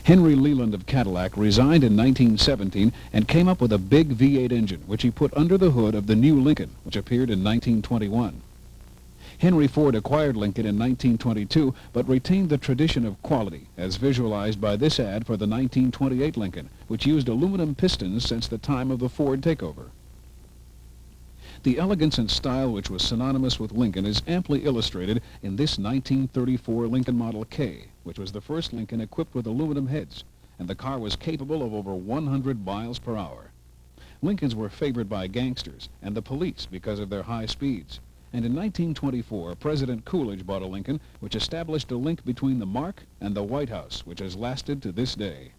Henry Leland of Cadillac resigned in 1917 and came up with a big V8 engine, which he put under the hood of the new Lincoln, which appeared in 1921. Henry Ford acquired Lincoln in 1922, but retained the tradition of quality, as visualized by this ad for the 1928 Lincoln, which used aluminum pistons since the time of the Ford takeover. The elegance and style which was synonymous with Lincoln is amply illustrated in this 1934 Lincoln Model K, which was the first Lincoln equipped with aluminum heads, and the car was capable of over 100 miles per hour. Lincolns were favored by gangsters and the police because of their high speeds. And in 1924, President Coolidge bought a Lincoln, which established a link between the Mark and the White House, which has lasted to this day.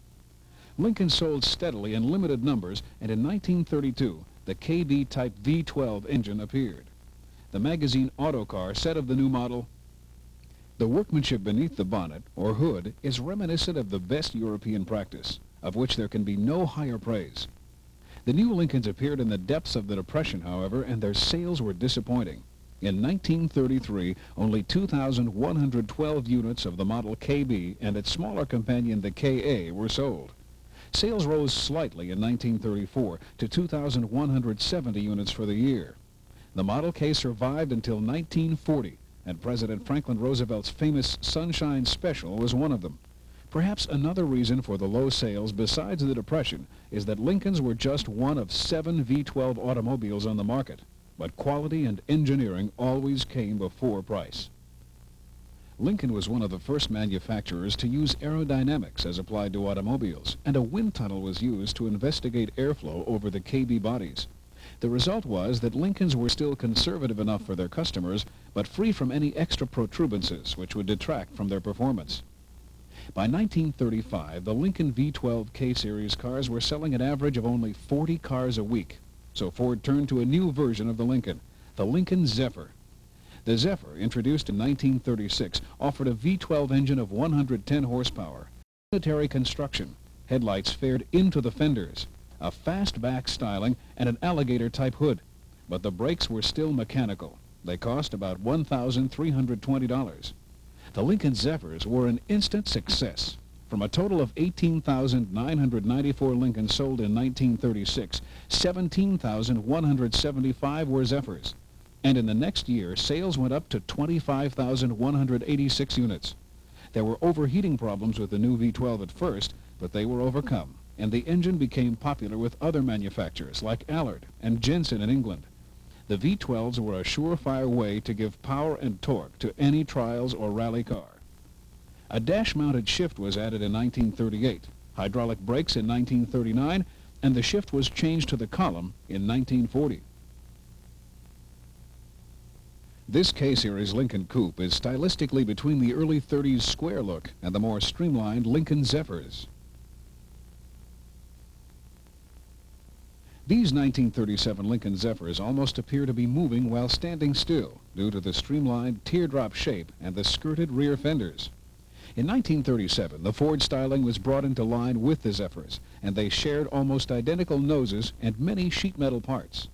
Lincoln sold steadily in limited numbers, and in 1932, the KB Type V12 engine appeared. The magazine Autocar said of the new model, "The workmanship beneath the bonnet, or hood, is reminiscent of the best European practice, of which there can be no higher praise." The new Lincolns appeared in the depths of the Depression, however, and their sales were disappointing. In 1933, only 2,112 units of the Model KB and its smaller companion, the KA, were sold. Sales rose slightly in 1934 to 2,170 units for the year. The Model K survived until 1940, and President Franklin Roosevelt's famous Sunshine Special was one of them. Perhaps another reason for the low sales, besides the Depression, is that Lincolns were just one of 7 V12 automobiles on the market, but quality and engineering always came before price. Lincoln was one of the first manufacturers to use aerodynamics as applied to automobiles, and a wind tunnel was used to investigate airflow over the KB bodies. The result was that Lincolns were still conservative enough for their customers, but free from any extra protuberances which would detract from their performance. By 1935, the Lincoln V12 K-Series cars were selling an average of only 40 cars a week, so Ford turned to a new version of the Lincoln Zephyr. The Zephyr, introduced in 1936, offered a V12 engine of 110 horsepower, unitary construction, headlights fared into the fenders, a fastback styling, and an alligator-type hood. But the brakes were still mechanical. They cost about $1,320. The Lincoln Zephyrs were an instant success. From a total of 18,994 Lincolns sold in 1936, 17,175 were Zephyrs. And in the next year, sales went up to 25,186 units. There were overheating problems with the new V12 at first, but they were overcome, and the engine became popular with other manufacturers like Allard and Jensen in England. The V12s were a surefire way to give power and torque to any trials or rally car. A dash-mounted shift was added in 1938, hydraulic brakes in 1939, and the shift was changed to the column in 1940. This K-Series Lincoln Coupe is stylistically between the early 30s square look and the more streamlined Lincoln Zephyrs. These 1937 Lincoln Zephyrs almost appear to be moving while standing still due to the streamlined teardrop shape and the skirted rear fenders. In 1937, the Ford styling was brought into line with the Zephyrs, and they shared almost identical noses and many sheet metal parts.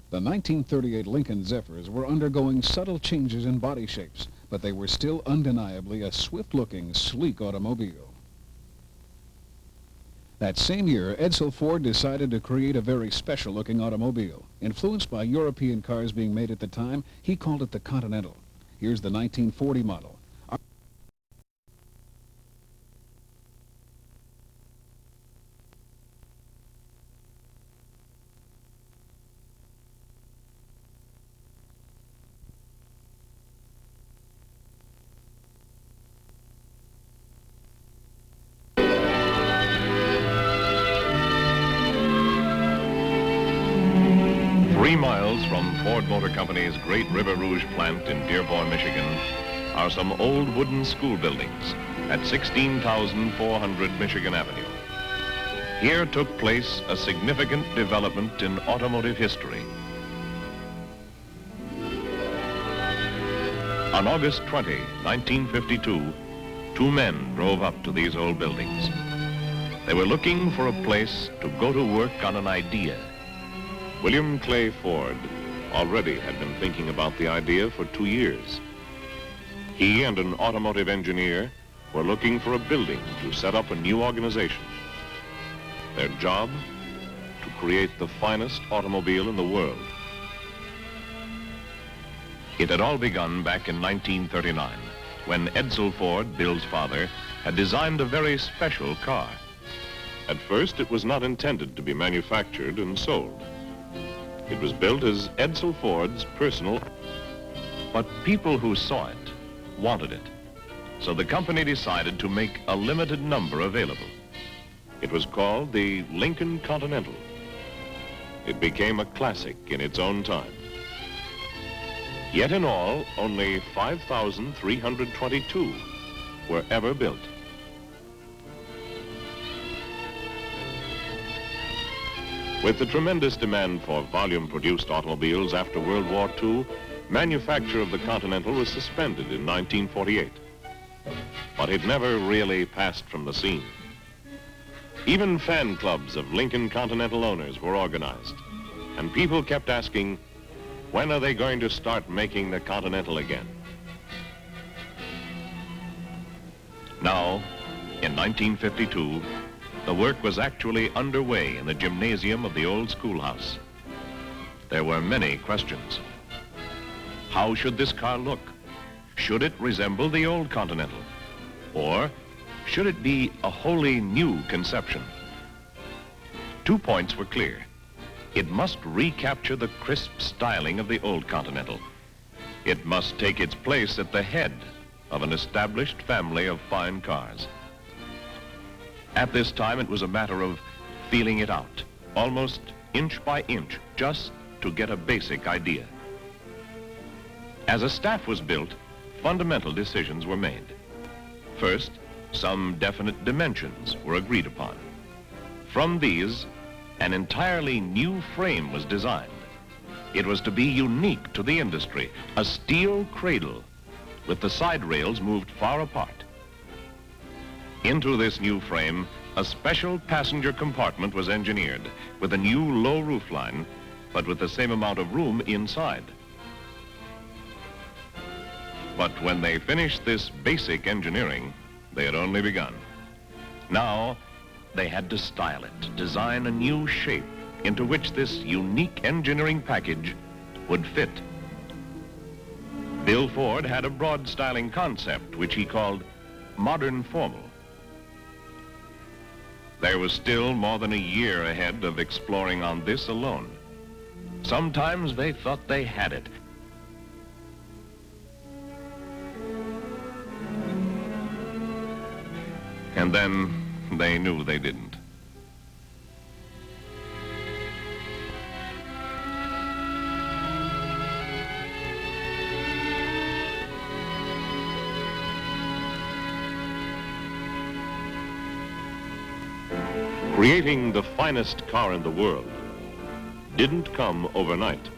The 1938 Lincoln Zephyrs were undergoing subtle changes in body shapes, but they were still undeniably a swift-looking, sleek automobile. That same year, Edsel Ford decided to create a very special-looking automobile. Influenced by European cars being made at the time, he called it the Continental. Here's the 1940 model. Miles from Ford Motor Company's great River Rouge plant in Dearborn, Michigan, are some old wooden school buildings at 16,400 Michigan Avenue. Here took place a significant development in automotive history. On August 20, 1952, 2 men drove up to these old buildings. They were looking for a place to go to work on an idea. William Clay Ford already had been thinking about the idea for 2 years. He and an automotive engineer were looking for a building to set up a new organization. Their job? To create the finest automobile in the world. It had all begun back in 1939, when Edsel Ford, Bill's father, had designed a very special car. At first, it was not intended to be manufactured and sold. It was built as Edsel Ford's personal, but people who saw it wanted it. So the company decided to make a limited number available. It was called the Lincoln Continental. It became a classic in its own time. Yet in all, only 5,322 were ever built. With the tremendous demand for volume-produced automobiles after World War II, manufacture of the Continental was suspended in 1948. But it never really passed from the scene. Even fan clubs of Lincoln Continental owners were organized, and people kept asking, when are they going to start making the Continental again? Now, in 1952, the work was actually underway in the gymnasium of the old schoolhouse. There were many questions. How should this car look? Should it resemble the old Continental? Or should it be a wholly new conception? 2 points were clear. It must recapture the crisp styling of the old Continental. It must take its place at the head of an established family of fine cars. At this time, it was a matter of feeling it out, almost inch by inch, just to get a basic idea. As a staff was built, fundamental decisions were made. First, some definite dimensions were agreed upon. From these, an entirely new frame was designed. It was to be unique to the industry, a steel cradle with the side rails moved far apart. Into this new frame, a special passenger compartment was engineered with a new low roofline, but with the same amount of room inside. But when they finished this basic engineering, they had only begun. Now, they had to style it, design a new shape into which this unique engineering package would fit. Bill Ford had a broad styling concept, which he called modern formal. There was still more than a year ahead of exploring on this alone. Sometimes they thought they had it. And then they knew they didn't. Creating the finest car in the world didn't come overnight.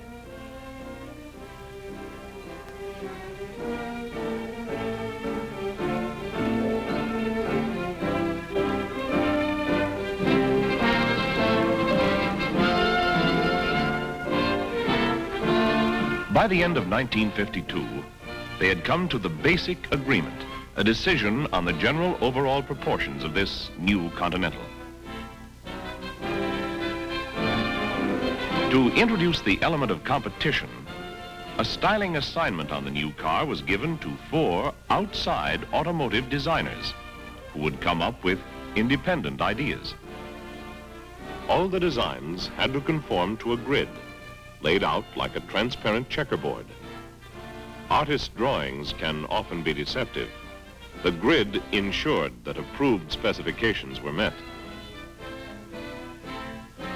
By the end of 1952, they had come to the basic agreement, a decision on the general overall proportions of this new Continental. To introduce the element of competition, a styling assignment on the new car was given to 4 outside automotive designers who would come up with independent ideas. All the designs had to conform to a grid laid out like a transparent checkerboard. Artist drawings can often be deceptive. The grid ensured that approved specifications were met.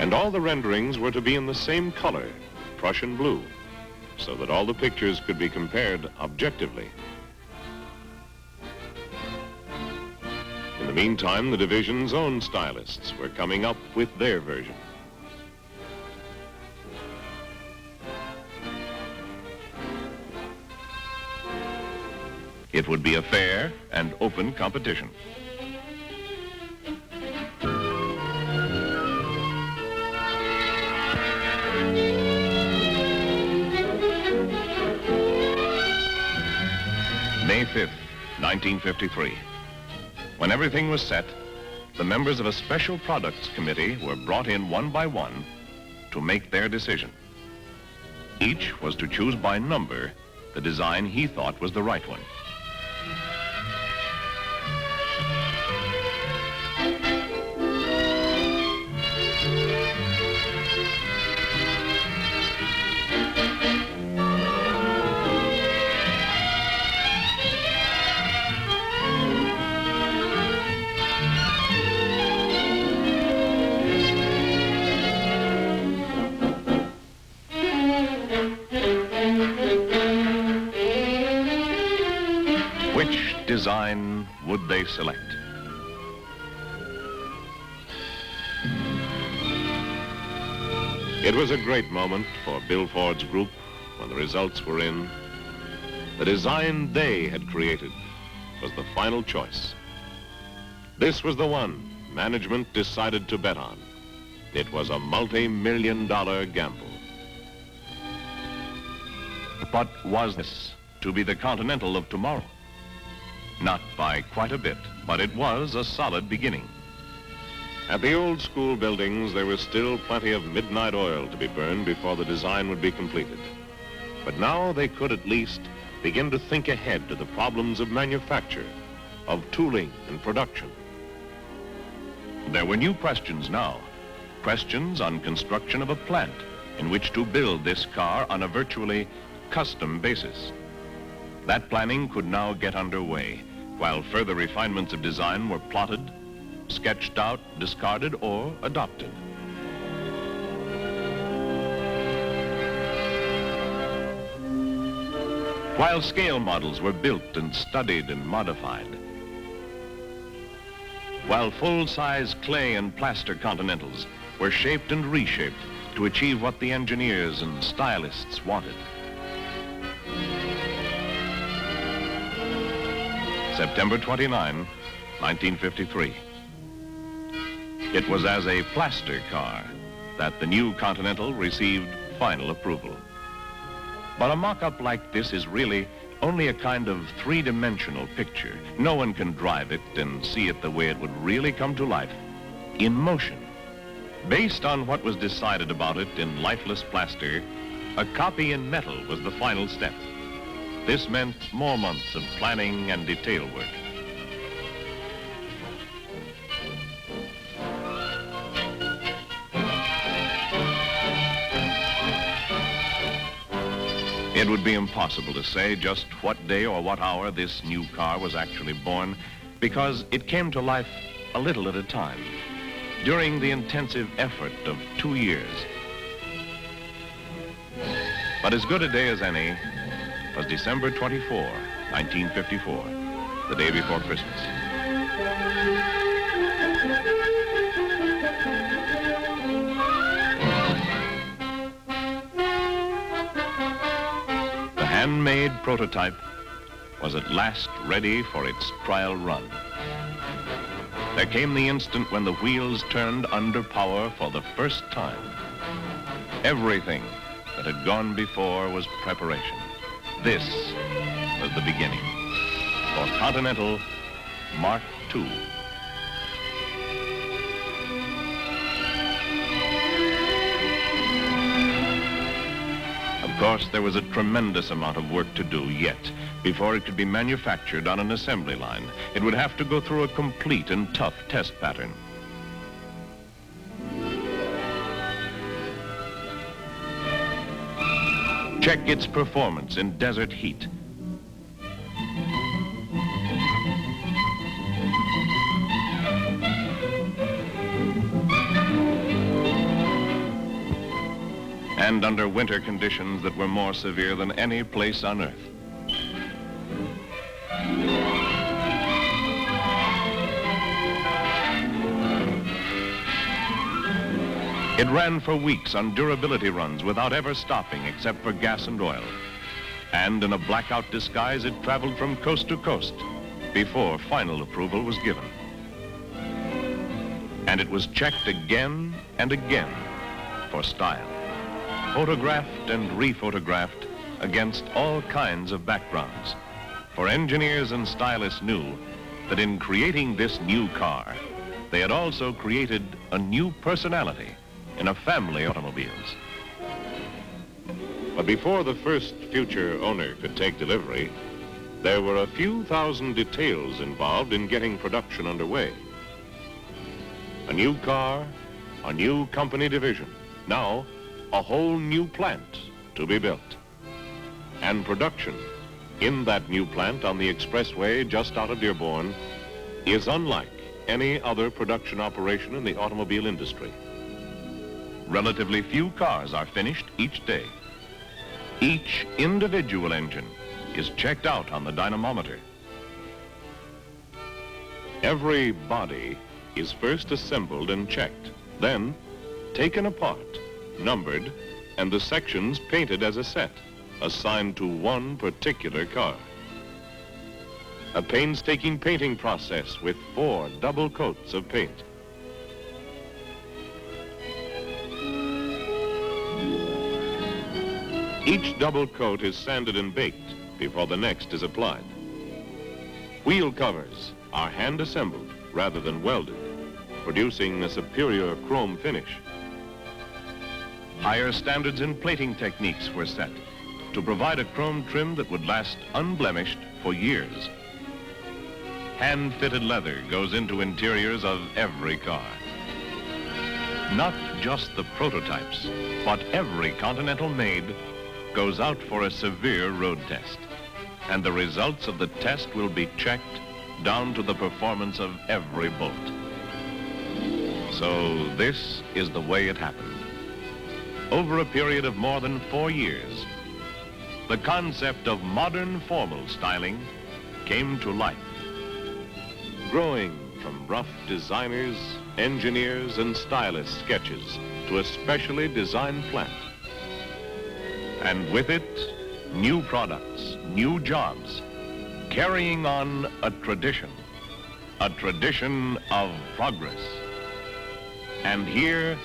And all the renderings were to be in the same color, Prussian blue, so that all the pictures could be compared objectively. In the meantime, the division's own stylists were coming up with their version. It would be a fair and open competition. May 5th, 1953. When everything was set, the members of a special products committee were brought in one by one to make their decision. Each was to choose by number the design he thought was the right one. Which design would they select? It was a great moment for Bill Ford's group when the results were in. The design they had created was the final choice. This was the one management decided to bet on. It was a multi-million-dollar gamble. But was this to be the Continental of tomorrow? Not by quite a bit, but it was a solid beginning. At the old school buildings, there was still plenty of midnight oil to be burned before the design would be completed. But now they could at least begin to think ahead to the problems of manufacture, of tooling and production. There were new questions now, questions on construction of a plant in which to build this car on a virtually custom basis. That planning could now get underway, while further refinements of design were plotted, sketched out, discarded, or adopted. While scale models were built and studied and modified, while full-size clay and plaster Continentals were shaped and reshaped to achieve what the engineers and stylists wanted. September 29, 1953. It was as a plaster car that the new Continental received final approval. But a mock-up like this is really only a kind of three-dimensional picture. No one can drive it and see it the way it would really come to life, in motion. Based on what was decided about it in lifeless plaster, a copy in metal was the final step. This meant more months of planning and detail work. It would be impossible to say just what day or what hour this new car was actually born, because it came to life a little at a time, during the intensive effort of 2 years. But as good a day as any was December 24, 1954, the day before Christmas. The handmade prototype was at last ready for its trial run. There came the instant when the wheels turned under power for the first time. Everything that had gone before was preparation. This was the beginning for Continental Mark II. Of course, there was a tremendous amount of work to do yet before it could be manufactured on an assembly line. It would have to go through a complete and tough test pattern. Check its performance in desert heat. And under winter conditions that were more severe than any place on Earth. It ran for weeks on durability runs without ever stopping except for gas and oil. And in a blackout disguise, it traveled from coast to coast before final approval was given. And it was checked again and again for style, photographed and rephotographed against all kinds of backgrounds. For engineers and stylists knew that in creating this new car, they had also created a new personality in a family of automobiles. But before the first future owner could take delivery, there were a few thousand details involved in getting production underway. A new car, a new company division, now a whole new plant to be built. And production in that new plant on the expressway just out of Dearborn is unlike any other production operation in the automobile industry. Relatively few cars are finished each day. Each individual engine is checked out on the dynamometer. Every body is first assembled and checked, then taken apart, numbered, and the sections painted as a set, assigned to one particular car. A painstaking painting process with 4 double coats of paint. Each double coat is sanded and baked before the next is applied. Wheel covers are hand assembled rather than welded, producing a superior chrome finish. Higher standards in plating techniques were set to provide a chrome trim that would last unblemished for years. Hand-fitted leather goes into interiors of every car. Not just the prototypes, but every Continental made goes out for a severe road test. And the results of the test will be checked down to the performance of every bolt. So this is the way it happened. Over a period of more than 4 years, the concept of modern formal styling came to life. Growing from rough designers, engineers, and stylist sketches to a specially designed plant. And with it, new products, new jobs, carrying on a tradition of progress. And here,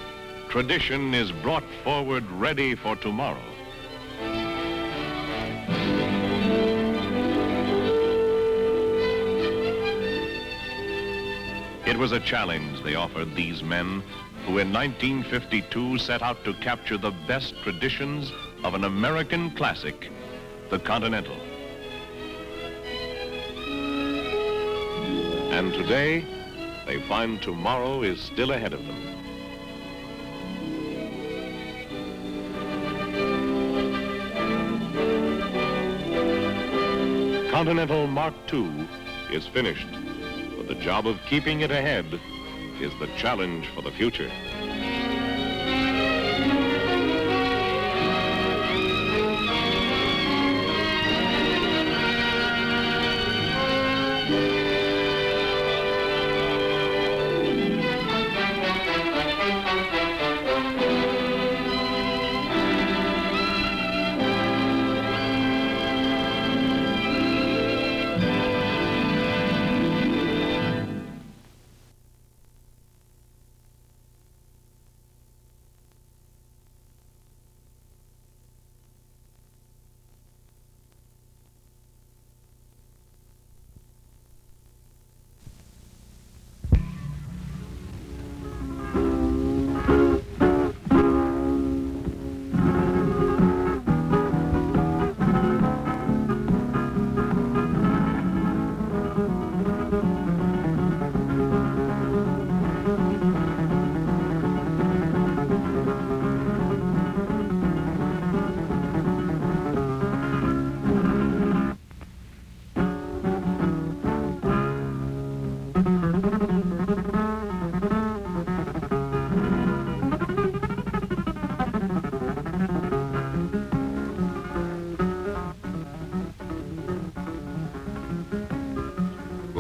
tradition is brought forward ready for tomorrow. It was a challenge they offered these men who in 1952 set out to capture the best traditions of an American classic, the Continental. And today, they find tomorrow is still ahead of them. Continental Mark II is finished, but the job of keeping it ahead is the challenge for the future.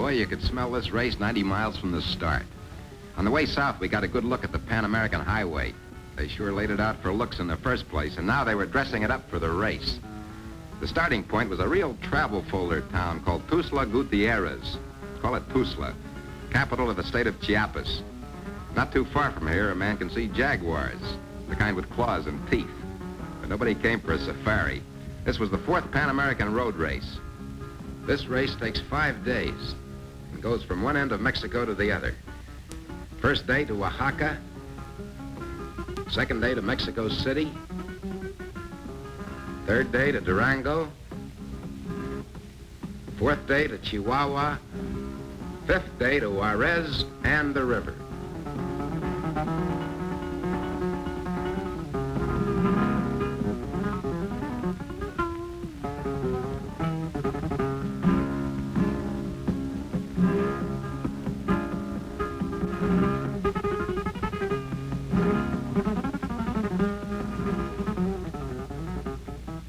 You could smell this race 90 miles from the start. On the way south, we got a good look at the Pan American Highway. They sure laid it out for looks in the first place, and now they were dressing it up for the race. The starting point was a real travel folder town called Tuxtla Gutierrez. Call it Tuxtla, capital of the state of Chiapas. Not too far from here, a man can see jaguars, the kind with claws and teeth. But nobody came for a safari. This was the 4th Pan American road race. This race takes 5 days and goes from one end of Mexico to the other. First day to Oaxaca, second day to Mexico City, third day to Durango, fourth day to Chihuahua, fifth day to Juarez and the river.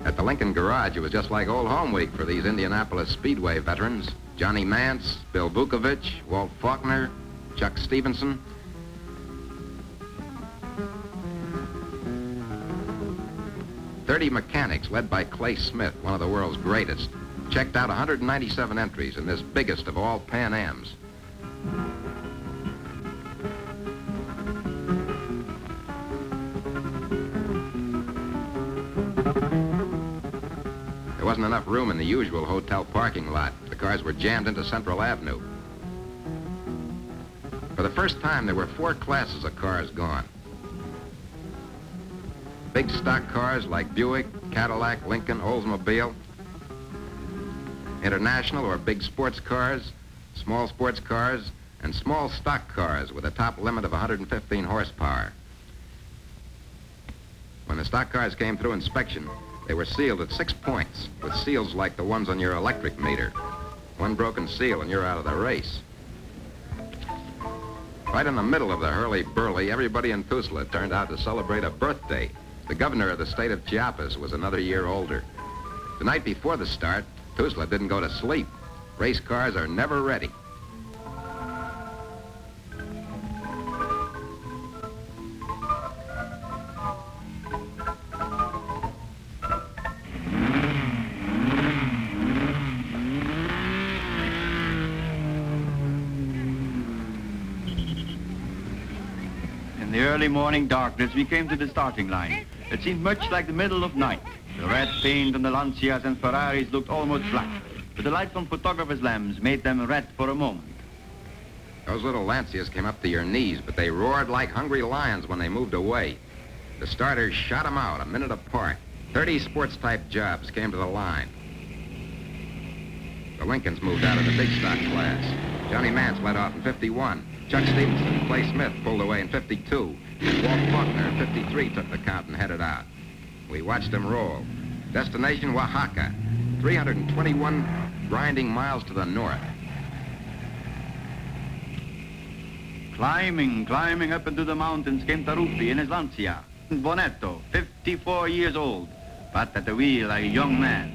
At the Lincoln Garage, it was just like old home week for these Indianapolis Speedway veterans. Johnny Mance, Bill Vukovich, Walt Faulkner, Chuck Stevenson. "30 mechanics, led by Clay Smith, one of the world's greatest, checked out 197 entries in this biggest of all Pan Ams. There wasn't enough room in the usual hotel parking lot. The cars were jammed into Central Avenue. For the first time, there were 4 classes of cars gone. Big stock cars like Buick, Cadillac, Lincoln, Oldsmobile. International or big sports cars, small sports cars, and small stock cars with a top limit of 115 horsepower. When the stock cars came through inspection, they were sealed at 6 points with seals like the ones on your electric meter. One broken seal and you're out of the race. Right in the middle of the hurly-burly, everybody in Tuzla turned out to celebrate a birthday. The governor of the state of Chiapas was another year older. The night before the start, Tuzla didn't go to sleep. Race cars are never ready. In the early morning darkness, we came to the starting line. It seemed much like the middle of night. The red paint on the Lancias and Ferraris looked almost black, but the light from photographers' lamps made them red for a moment. Those little Lancias came up to your knees, but they roared like hungry lions when they moved away. The starters shot them out a minute apart. 30 sports-type jobs came to the line. The Lincolns moved out of the big stock class. Johnny Mance led off in 51. Chuck Stevenson and Clay Smith pulled away in 52. And Walt Faulkner in 53 took the count and headed out. We watched them roll. Destination Oaxaca, 321 grinding miles to the north. Climbing up into the mountains came Taruffi in his Lancia. Bonetto, 54 years old, but at the wheel a young man.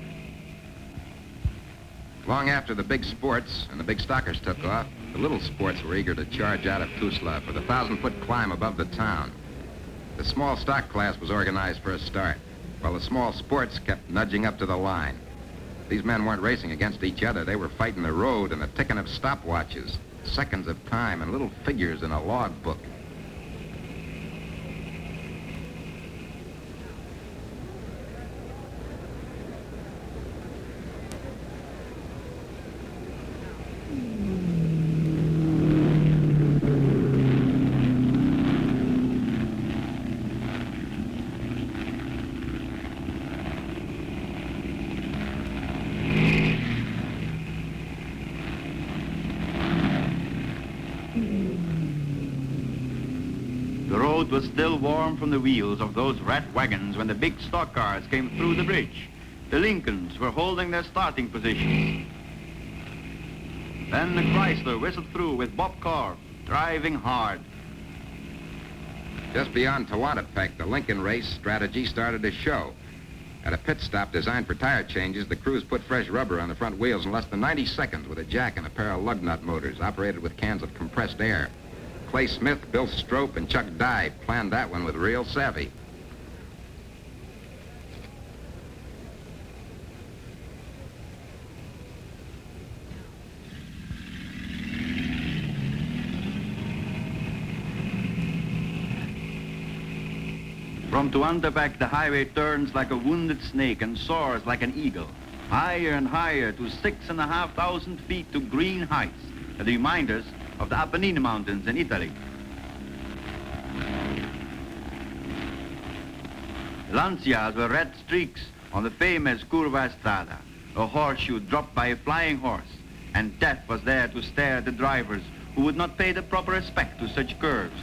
Long after the big sports and the big stockers took off, the little sports were eager to charge out of Tuzla for the 1,000-foot climb above the town. The small stock class was organized for a start, while the small sports kept nudging up to the line. These men weren't racing against each other. They were fighting the road and the ticking of stopwatches, seconds of time, and little figures in a log book. The road was still warm from the wheels of those rat wagons when the big stock cars came through the bridge. The Lincolns were holding their starting positions. Then the Chrysler whistled through with Bob Corr, driving hard. Just beyond Tehuantepec, the Lincoln race strategy started to show. At a pit stop designed for tire changes, the crews put fresh rubber on the front wheels in less than 90 seconds with a jack and a pair of lug nut motors operated with cans of compressed air. Clay Smith, Bill Strope, and Chuck Dye planned that one with real savvy. From Tehuantepec, the highway turns like a wounded snake and soars like an eagle. higher and higher to 6,500 feet to green heights that remind us of the Apennine Mountains in Italy. Lancias were red streaks on the famous Curva Estrada, a horseshoe dropped by a flying horse, and death was there to stare at the drivers who would not pay the proper respect to such curves.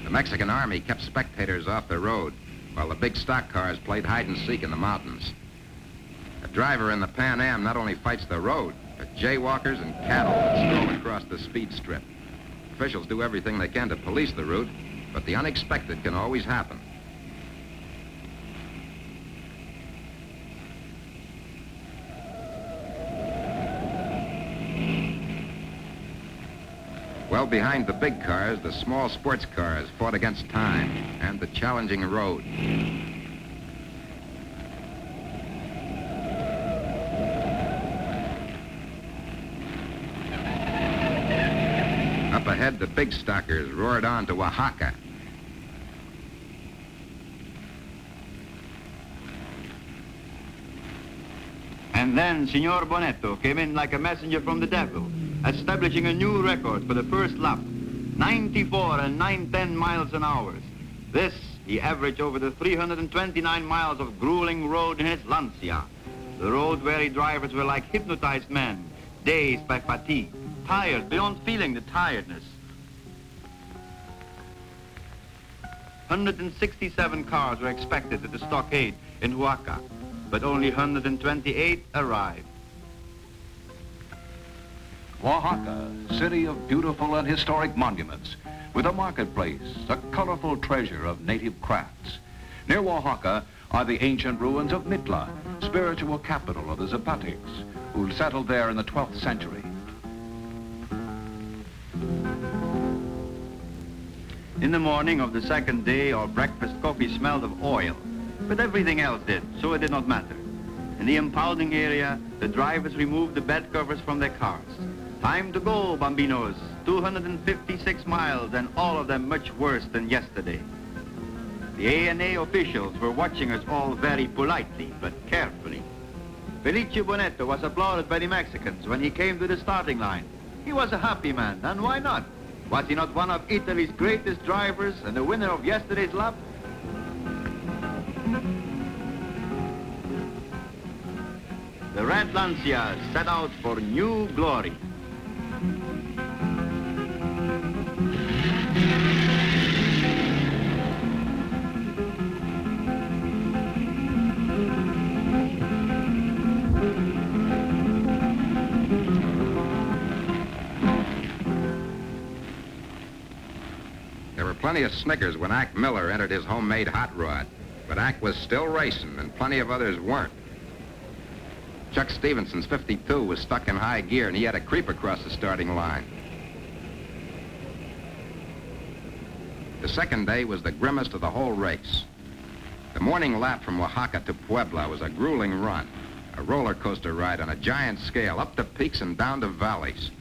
The Mexican army kept spectators off the road while the big stock cars played hide and seek in the mountains. A driver in the Pan Am not only fights the road, but jaywalkers and cattle that stroll across the speed strip. Officials do everything they can to police the route, but the unexpected can always happen. Well behind the big cars, the small sports cars fought against time and the challenging road. Up ahead, the big stockers roared on to Oaxaca. And then Senor Bonetto came in like a messenger from the devil, establishing a new record for the first lap, 94 and 9/10 miles an hour. This he averaged over the 329 miles of grueling road in his Lancia, the road weary drivers were like hypnotized men, dazed by fatigue, tired beyond feeling the tiredness. 167 cars were expected at the stockade in Huaca, but only 128 arrived. Oaxaca, city of beautiful and historic monuments, with a marketplace, a colorful treasure of native crafts. Near Oaxaca are the ancient ruins of Mitla, spiritual capital of the Zapotecs, who settled there in the 12th century. In the morning of the second day, our breakfast coffee smelled of oil, but everything else did, so it did not matter. In the impounding area, the drivers removed the bed covers from their cars. Time to go, Bambinos. 256 miles, and all of them much worse than yesterday. The ANA officials were watching us all very politely, but carefully. Felice Bonetto was applauded by the Mexicans when he came to the starting line. He was a happy man, and why not? Was he not one of Italy's greatest drivers and the winner of yesterday's lap? The Red Lancias set out for new glory. There were plenty of snickers when Ack Miller entered his homemade hot rod, but Ack was still racing and plenty of others weren't. Chuck Stevenson's 52 was stuck in high gear and he had to creep across the starting line. The second day was the grimmest of the whole race. The morning lap from Oaxaca to Puebla was a grueling run, a roller coaster ride on a giant scale, up to peaks and down to valleys.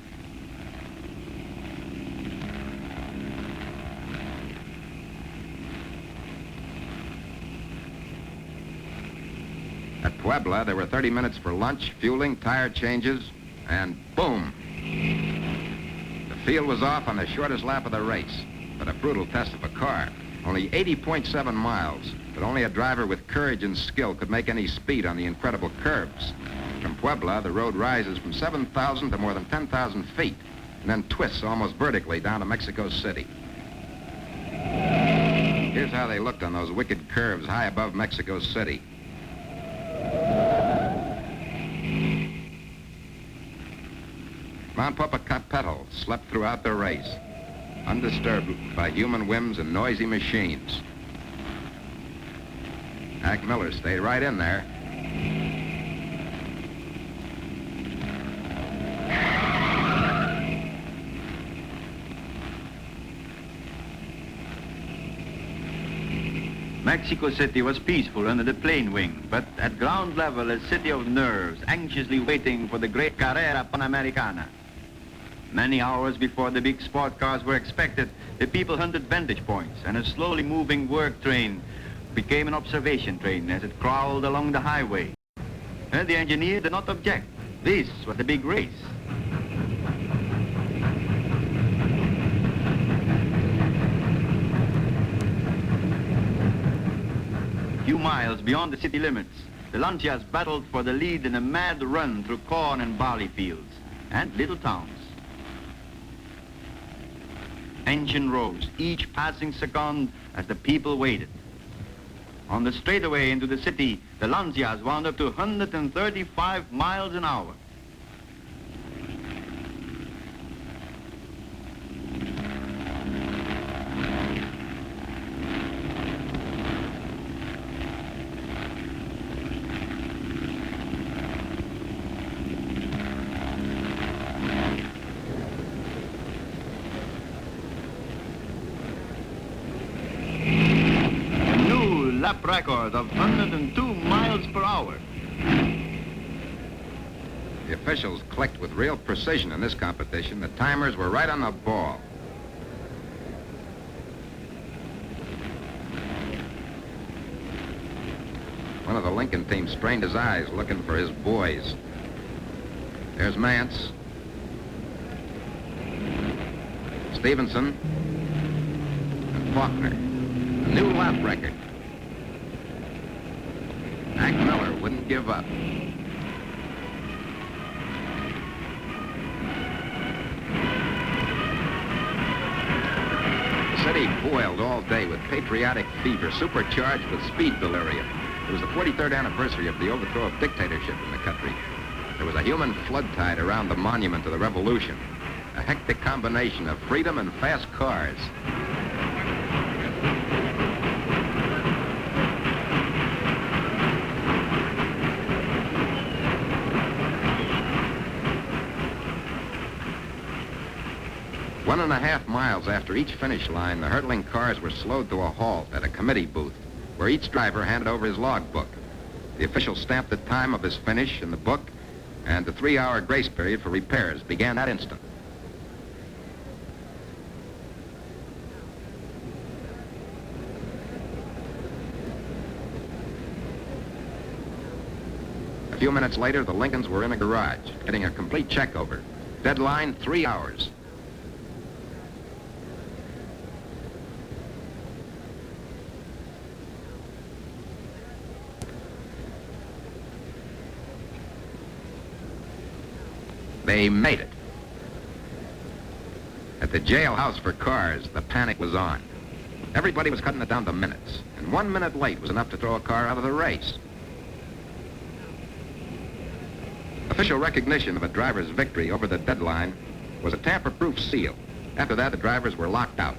At Puebla, there were 30 minutes for lunch, fueling, tire changes, and boom! The field was off on the shortest lap of the race, but a brutal test of a car. Only 80.7 miles, but only a driver with courage and skill could make any speed on the incredible curves. From Puebla, the road rises from 7,000 to more than 10,000 feet, and then twists almost vertically down to Mexico City. Here's how they looked on those wicked curves high above Mexico City. Mount Popocatépetl slept throughout the race, undisturbed by human whims and noisy machines. Ack Miller stayed right in there. Mexico City was peaceful under the plane wing, but at ground level, a city of nerves, anxiously waiting for the great Carrera Panamericana. Many hours before the big sport cars were expected, the people hunted vantage points, and a slowly moving work train became an observation train as it crawled along the highway. And the engineer did not object. This was the big race. A few miles beyond the city limits, the Lancias battled for the lead in a mad run through corn and barley fields and little towns. Tension rose, each passing second as the people waited. On the straightaway into the city, the Lancias wound up to 135 miles an hour. Lap record of 102 miles per hour. The officials clicked with real precision in this competition. The timers were right on the ball. One of the Lincoln team strained his eyes looking for his boys. There's Mance, Stevenson, and Faulkner. A new lap record. Mac Miller wouldn't give up. The city boiled all day with patriotic fever, supercharged with speed delirium. It was the 43rd anniversary of the overthrow of dictatorship in the country. There was a human flood tide around the monument to the revolution. A hectic combination of freedom and fast cars. One and a half miles after each finish line, the hurtling cars were slowed to a halt at a committee booth, where each driver handed over his logbook. The official stamped the time of his finish in the book, and the 3-hour grace period for repairs began that instant. A few minutes later, the Lincolns were in a garage, getting a complete check-over. Deadline, 3 hours. They made it. At the jailhouse for cars, the panic was on. Everybody was cutting it down to minutes, and 1 minute late was enough to throw a car out of the race. Official recognition of a driver's victory over the deadline was a tamper-proof seal. After that, the drivers were locked out.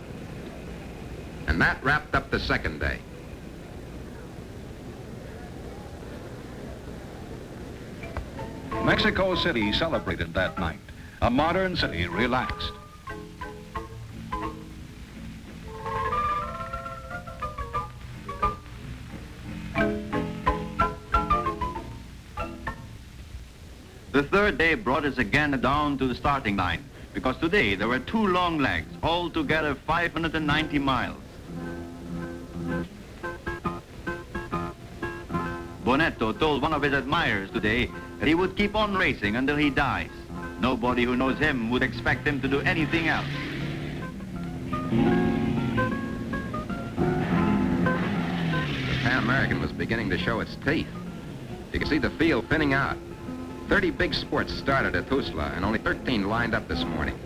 And that wrapped up the second day. Mexico City celebrated that night. A modern city relaxed. The third day brought us again down to the starting line, because today there were 2 long legs, altogether 590 miles. Bonetto told one of his admirers today that he would keep on racing until he dies. Nobody who knows him would expect him to do anything else. The Pan American was beginning to show its teeth. You could see the field thinning out. 30 big sports started at Tuzla, and only 13 lined up this morning.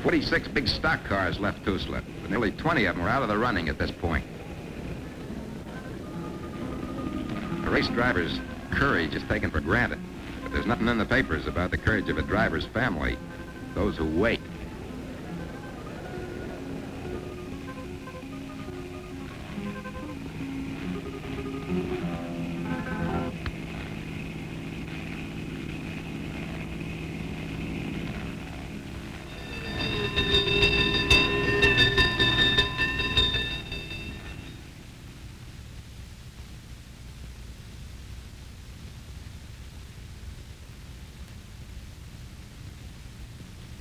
"46 big stock cars left Tuzla, but nearly 20 of them were out of the running at this point. A race driver's courage is taken for granted, but there's nothing in the papers about the courage of a driver's family, those who wait.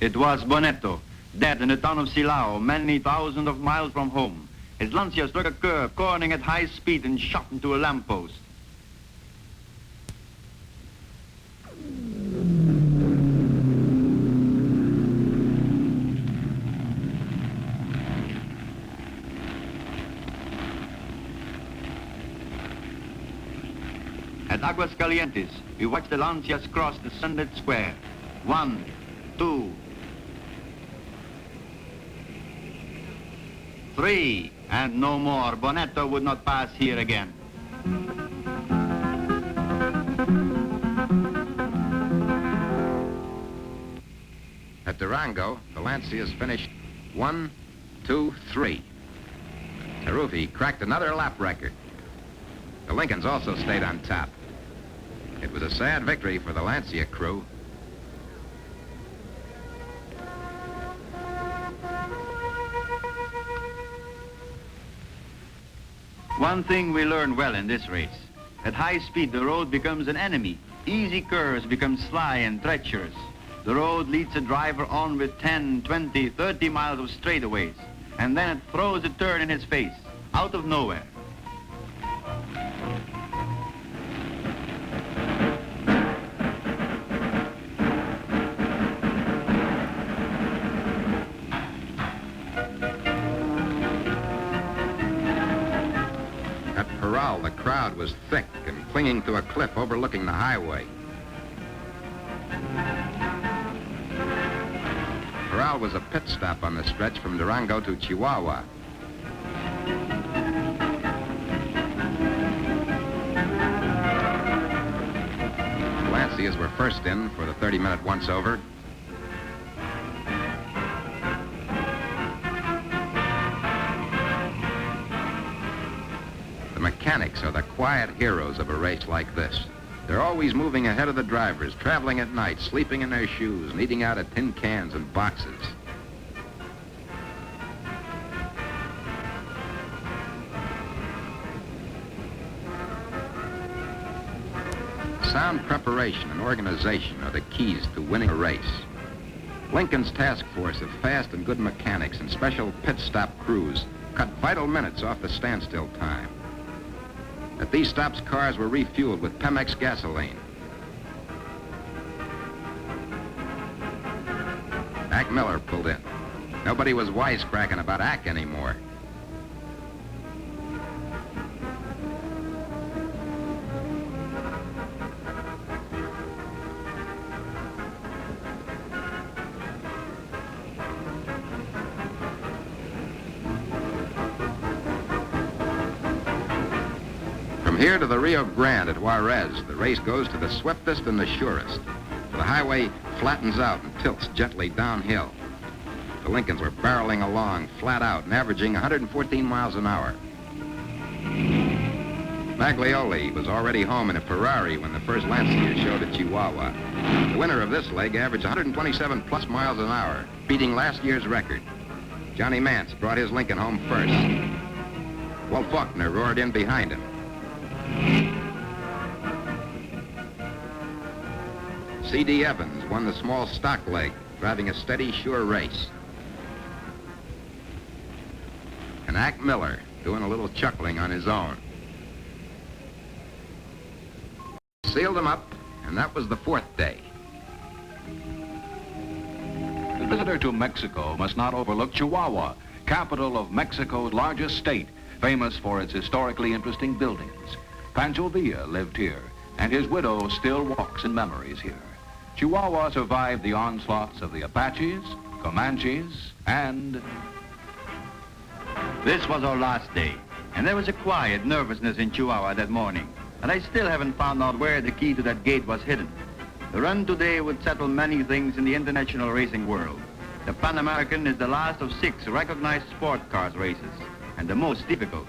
It was Bonetto, dead in the town of Silao, many thousands of miles from home. His Lancia struck a curve, cornering at high speed and shot into a lamppost. At Aguascalientes, we watched the Lancias cross the sunlit square. 1, 2, 3, and no more. Bonetto would not pass here again. At Durango, the Lancias finished 1, 2, 3. Taruffi cracked another lap record. The Lincolns also stayed on top. It was a sad victory for the Lancia crew. One thing we learned well in this race. At high speed, the road becomes an enemy. Easy curves become sly and treacherous. The road leads a driver on with 10, 20, 30 miles of straightaways, and then it throws a turn in his face, out of nowhere. The crowd was thick and clinging to a cliff overlooking the highway. Corral was a pit stop on the stretch from Durango to Chihuahua. The Lancias were first in for the 30-minute once-over. The mechanics are the quiet heroes of a race like this. They're always moving ahead of the drivers, traveling at night, sleeping in their shoes, and eating out of tin cans and boxes. Sound preparation and organization are the keys to winning a race. Lincoln's task force of fast and good mechanics and special pit stop crews cut vital minutes off the standstill time. At these stops, cars were refueled with Pemex gasoline. Ack Miller pulled in. Nobody was wisecracking about Ack anymore. Here to the Rio Grande at Juarez, the race goes to the swiftest and the surest. The highway flattens out and tilts gently downhill. The Lincolns were barreling along flat out and averaging 114 miles an hour. Maglioli was already home in a Ferrari when the first Lancia showed at Chihuahua. The winner of this leg averaged 127 plus miles an hour, beating last year's record. Johnny Mance brought his Lincoln home first. Walt Faulkner roared in behind him. C.D. Evans won the small stock leg, driving a steady, sure race. And Ack Miller doing a little chuckling on his own. Sealed him up, and that was the fourth day. The visitor to Mexico must not overlook Chihuahua, capital of Mexico's largest state, famous for its historically interesting buildings. Pancho Villa lived here, and his widow still walks in memories here. Chihuahua survived the onslaughts of the Apaches, Comanches, and... This was our last day, and there was a quiet nervousness in Chihuahua that morning, and I still haven't found out where the key to that gate was hidden. The run today would settle many things in the international racing world. The Pan American is the last of 6 recognized sport cars races, and the most difficult.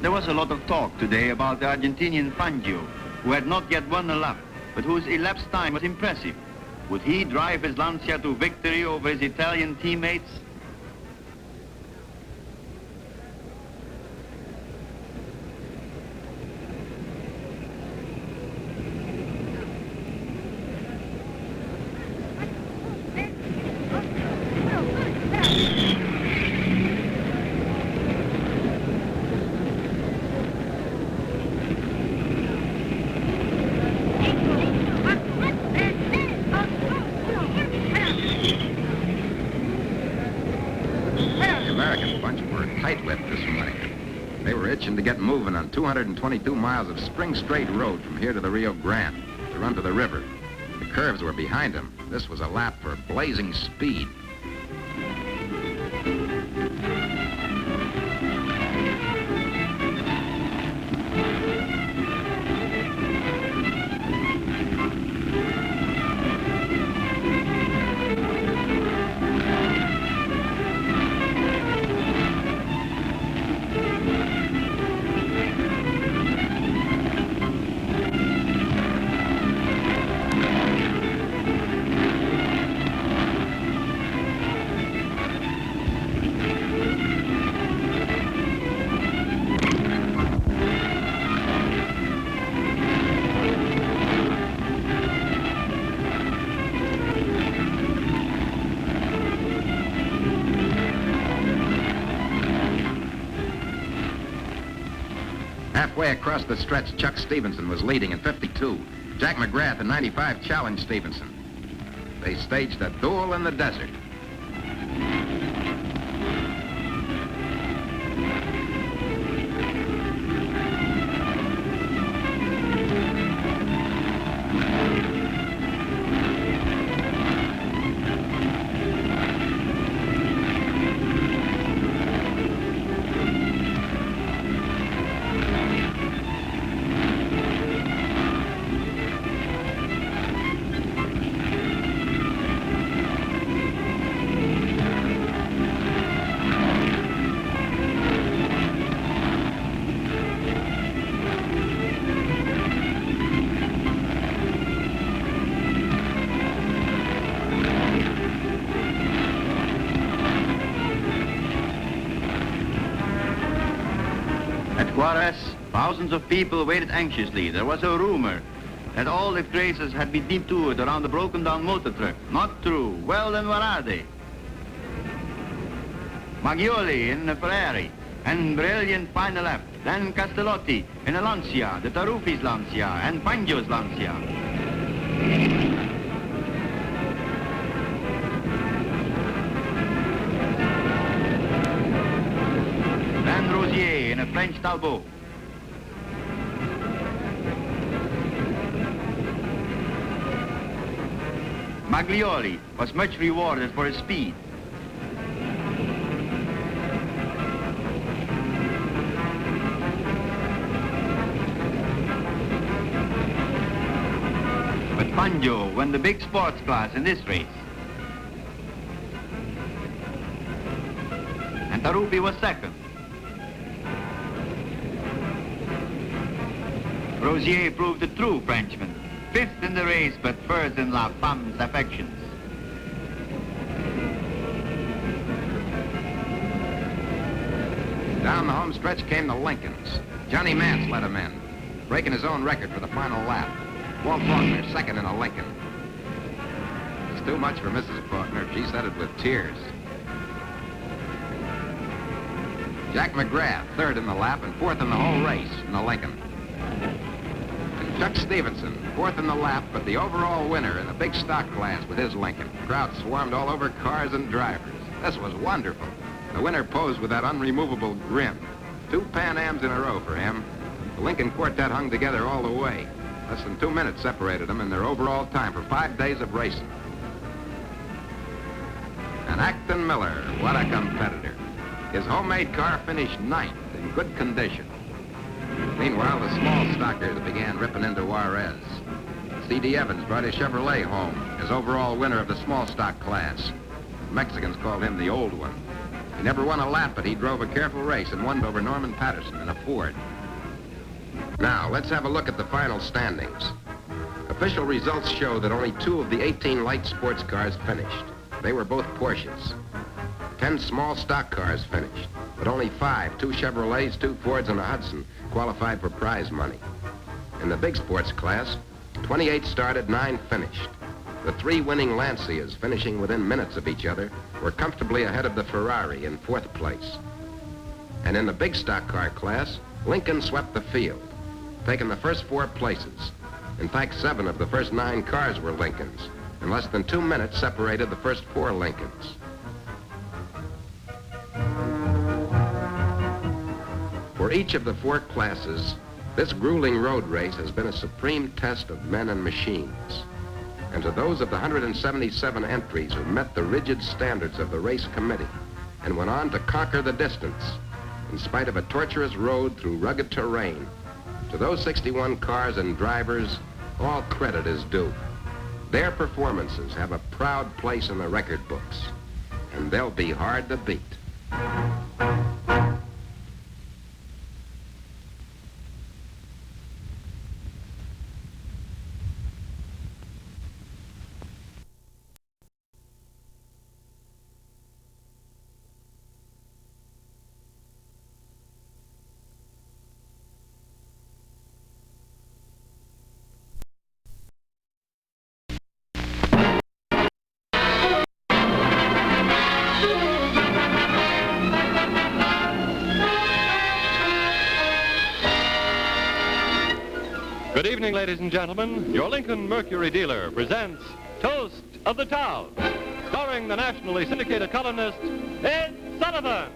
There was a lot of talk today about the Argentinian Fangio, who had not yet won a lap, but whose elapsed time was impressive. Would he drive his Lancia to victory over his Italian teammates? American bunch were tight-lipped this morning. They were itching to get moving on 222 miles of Spring Straight Road from here to the Rio Grande, to run to the river. The curves were behind them. This was a lap for blazing speed. Halfway across the stretch, Chuck Stevenson was leading in 52. Jack McGrath in 95 challenged Stevenson. They staged a duel in the desert. Juarez, thousands of people waited anxiously. There was a rumor that all the racers had been detoured around the broken-down motor truck. Not true. Well, then where are they? Maggioli in a Ferrari, and brilliant final lap. Then Castellotti in a Lancia, the Taruffi's Lancia, and Fangio's Lancia. In a French Talbot. Maglioli was much rewarded for his speed. But Fangio won the big sports class in this race. And Taruffi was second. Rosier proved a true Frenchman, fifth in the race, but first in La Femme's affections. Down the home stretch came the Lincolns. Johnny Mance led them in, breaking his own record for the final lap. Walt Faulkner second in a Lincoln. It's too much for Mrs. Faulkner. She said it with tears. Jack McGrath third in the lap and fourth in the whole race in the Lincoln. Chuck Stevenson, fourth in the lap, but the overall winner in the big stock class with his Lincoln. The crowd swarmed all over cars and drivers. This was wonderful. The winner posed with that unremovable grin. 2 Pan Ams in a row for him. The Lincoln Quartet hung together all the way. Less than 2 minutes separated them in their overall time for 5 days of racing. And Acton Miller, what a competitor. His homemade car finished 9th in good condition. Meanwhile, the small stockers began ripping into Juarez. C.D. Evans brought his Chevrolet home, his overall winner of the small stock class. The Mexicans called him the old one. He never won a lap, but he drove a careful race and won over Norman Patterson in a Ford. Now, let's have a look at the final standings. Official results show that only 2 of the 18 light sports cars finished. They were both Porsches. 10 small stock cars finished, but only 5, 2 Chevrolets, 2 Fords, and a Hudson, qualified for prize money. In the big sports class, 28 started, 9 finished. The 3 winning Lancias, finishing within minutes of each other, were comfortably ahead of the Ferrari in 4th place. And in the big stock car class, Lincoln swept the field, taking the first 4 places. In fact, 7 of the first 9 cars were Lincolns, and less than 2 minutes separated the first 4 Lincolns. For each of the 4 classes, this grueling road race has been a supreme test of men and machines. And to those of the 177 entries who met the rigid standards of the race committee and went on to conquer the distance, in spite of a tortuous road through rugged terrain, to those 61 cars and drivers, all credit is due. Their performances have a proud place in the record books, and they'll be hard to beat. Good evening, ladies and gentlemen. Your Lincoln Mercury dealer presents Toast of the Town, starring the nationally syndicated columnist, Ed Sullivan.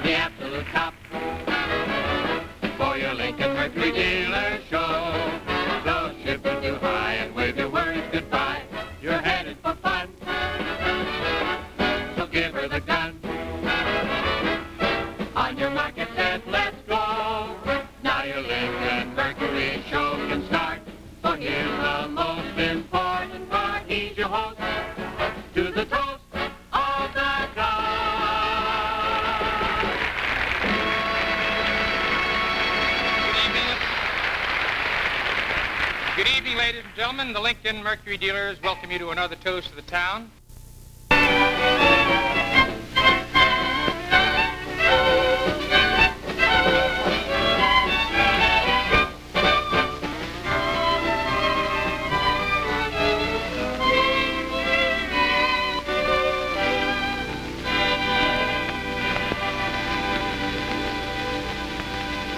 The absolute top for your Lincoln Mercury dealer show. So shipping too high and wave your worries goodbye. You're headed for fun. Give her the gun. On your market set, let's go. Now your Lincoln Mercury show can start. For here's the most important part. He's your host to the toast of the town. Good evening, ladies and gentlemen. The Lincoln Mercury dealers welcome you to another toast of the town.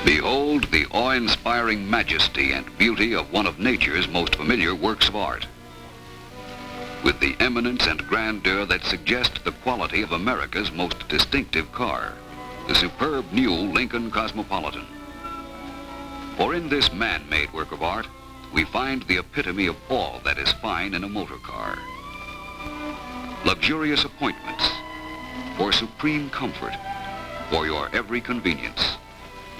Behold the awe-inspiring majesty and beauty of one of nature's most familiar works of art. With the eminence and grandeur that suggest the quality of America's most distinctive car, the superb new Lincoln Cosmopolitan. For in this man-made work of art, we find the epitome of all that is fine in a motor car. Luxurious appointments, for supreme comfort, for your every convenience,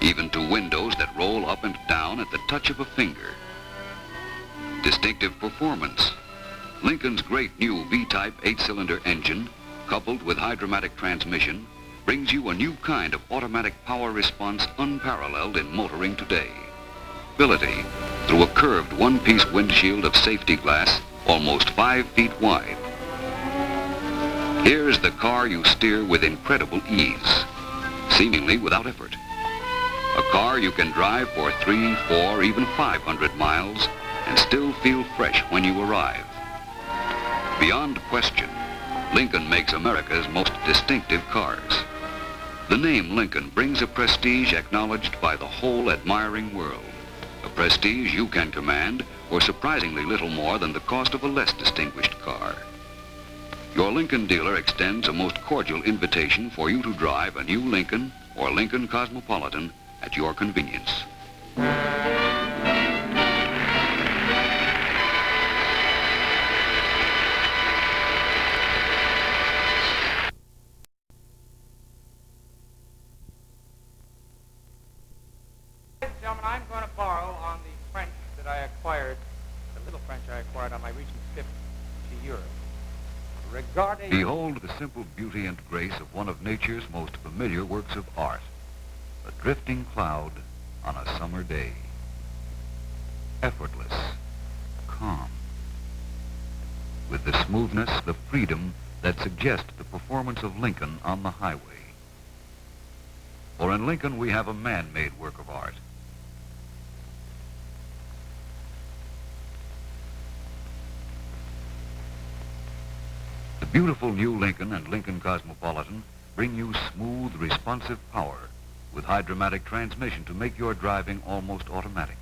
even to windows that roll up and down at the touch of a finger. Distinctive performance. Lincoln's great new V-type 8-cylinder engine, coupled with hydromatic transmission, brings you a new kind of automatic power response unparalleled in motoring today. Ability through a curved one-piece windshield of safety glass almost 5 feet wide. Here's the car you steer with incredible ease, seemingly without effort. A car you can drive for 3, 4, even 500 miles and still feel fresh when you arrive. Beyond question, Lincoln makes America's most distinctive cars. The name Lincoln brings a prestige acknowledged by the whole admiring world. A prestige you can command for surprisingly little more than the cost of a less distinguished car. Your Lincoln dealer extends a most cordial invitation for you to drive a new Lincoln or Lincoln Cosmopolitan at your convenience. Gentlemen, I'm going to borrow on the French that I acquired, the little French I acquired on my recent trip to Europe. Regarding... Behold the simple beauty and grace of one of nature's most familiar works of art. A drifting cloud on a summer day. Effortless, calm. With the smoothness, the freedom that suggest the performance of Lincoln on the highway. For in Lincoln we have a man-made work of art. The beautiful new Lincoln and Lincoln Cosmopolitan bring you smooth, responsive power with hydromatic transmission to make your driving almost automatic.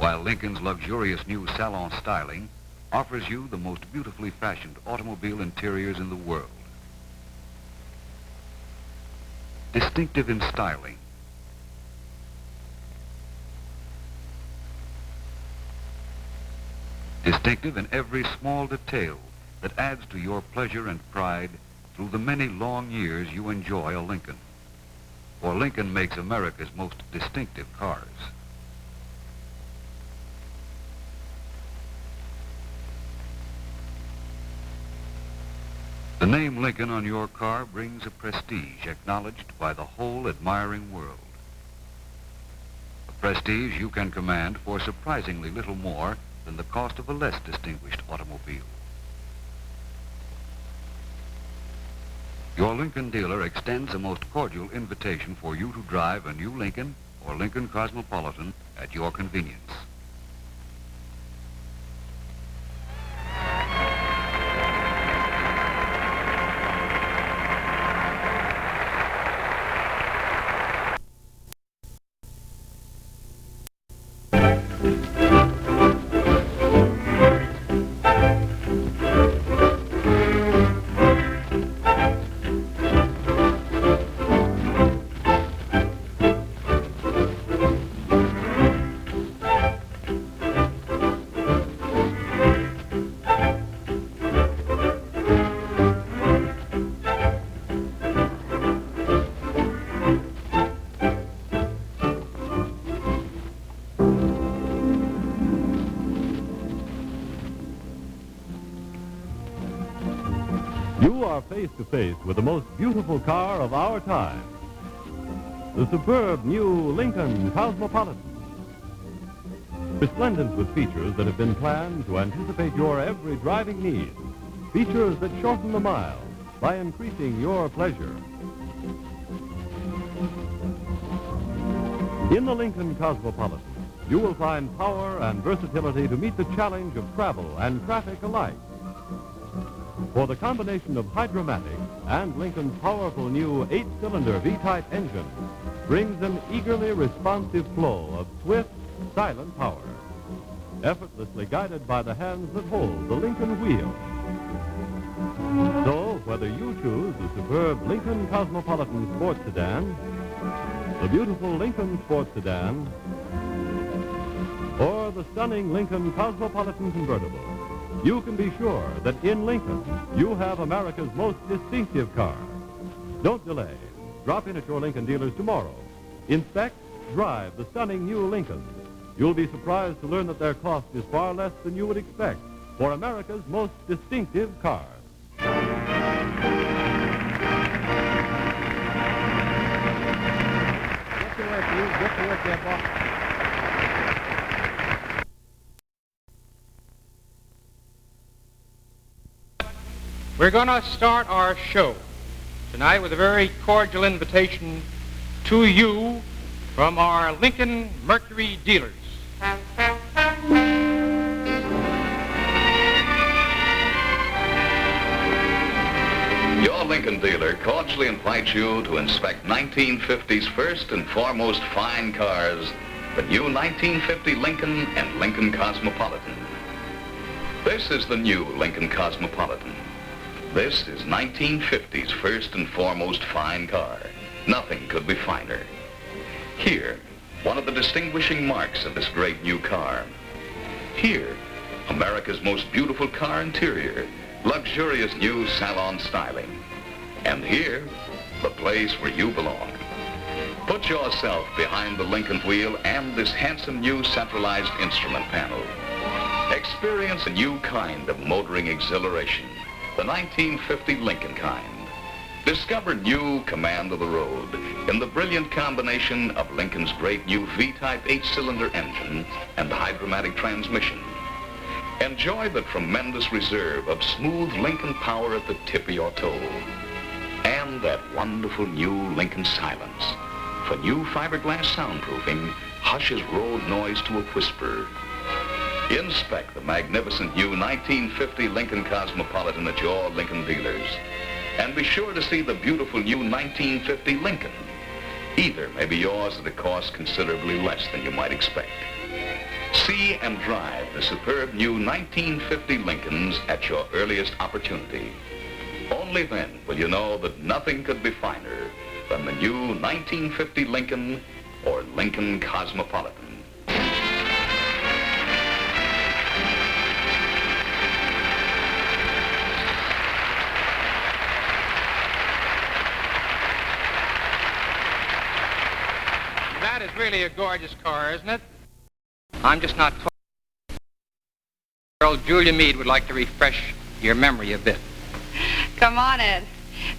while Lincoln's luxurious new salon styling offers you the most beautifully fashioned automobile interiors in the world. Distinctive in styling, distinctive in every small detail that adds to your pleasure and pride through the many long years you enjoy a Lincoln. For Lincoln makes America's most distinctive cars. The name Lincoln on your car brings a prestige acknowledged by the whole admiring world. A prestige you can command for surprisingly little more than the cost of a less distinguished automobile. Your Lincoln dealer extends a most cordial invitation for you to drive a new Lincoln or Lincoln Cosmopolitan at your convenience. You are face to face with the most beautiful car of our time, the superb new Lincoln Cosmopolitan. Resplendent with features that have been planned to anticipate your every driving need, features that shorten the mile by increasing your pleasure. In the Lincoln Cosmopolitan, you will find power and versatility to meet the challenge of travel and traffic alike. For the combination of Hydra-Matic and Lincoln's powerful new 8-cylinder V-type engine brings an eagerly responsive flow of swift, silent power, effortlessly guided by the hands that hold the Lincoln wheel. So, whether you choose the superb Lincoln Cosmopolitan Sports Sedan, the beautiful Lincoln Sports Sedan, or the stunning Lincoln Cosmopolitan Convertible, you can be sure that in Lincoln, you have America's most distinctive car. Don't delay. Drop in at your Lincoln dealers tomorrow. Inspect, drive the stunning new Lincoln. You'll be surprised to learn that their cost is far less than you would expect for America's most distinctive car. Get to work, you. Get to work there, boss. We're going to start our show tonight with a very cordial invitation to you from our Lincoln Mercury dealers. Your Lincoln dealer cordially invites you to inspect 1950's first and foremost fine cars, the new 1950 Lincoln and Lincoln Cosmopolitan. This is the new Lincoln Cosmopolitan. This is 1950's first and foremost fine car. Nothing could be finer. Here, one of the distinguishing marks of this great new car. Here, America's most beautiful car interior, luxurious new salon styling. And here, the place where you belong. Put yourself behind the Lincoln wheel and this handsome new centralized instrument panel. Experience a new kind of motoring exhilaration. The 1950 Lincoln kind. Discover new command of the road in the brilliant combination of Lincoln's great new V-type 8-cylinder engine and Hydra-Matic transmission. Enjoy the tremendous reserve of smooth Lincoln power at the tip of your toe. And that wonderful new Lincoln silence. For new fiberglass soundproofing hushes road noise to a whisper. Inspect the magnificent new 1950 Lincoln Cosmopolitan at your Lincoln dealers. And be sure to see the beautiful new 1950 Lincoln. Either may be yours at a cost considerably less than you might expect. See and drive the superb new 1950 Lincolns at your earliest opportunity. Only then will you know that nothing could be finer than the new 1950 Lincoln or Lincoln Cosmopolitan. That is really a gorgeous car, isn't it? I'm just not told. Girl Julia Mead would like to refresh your memory a bit. Come on, Ed.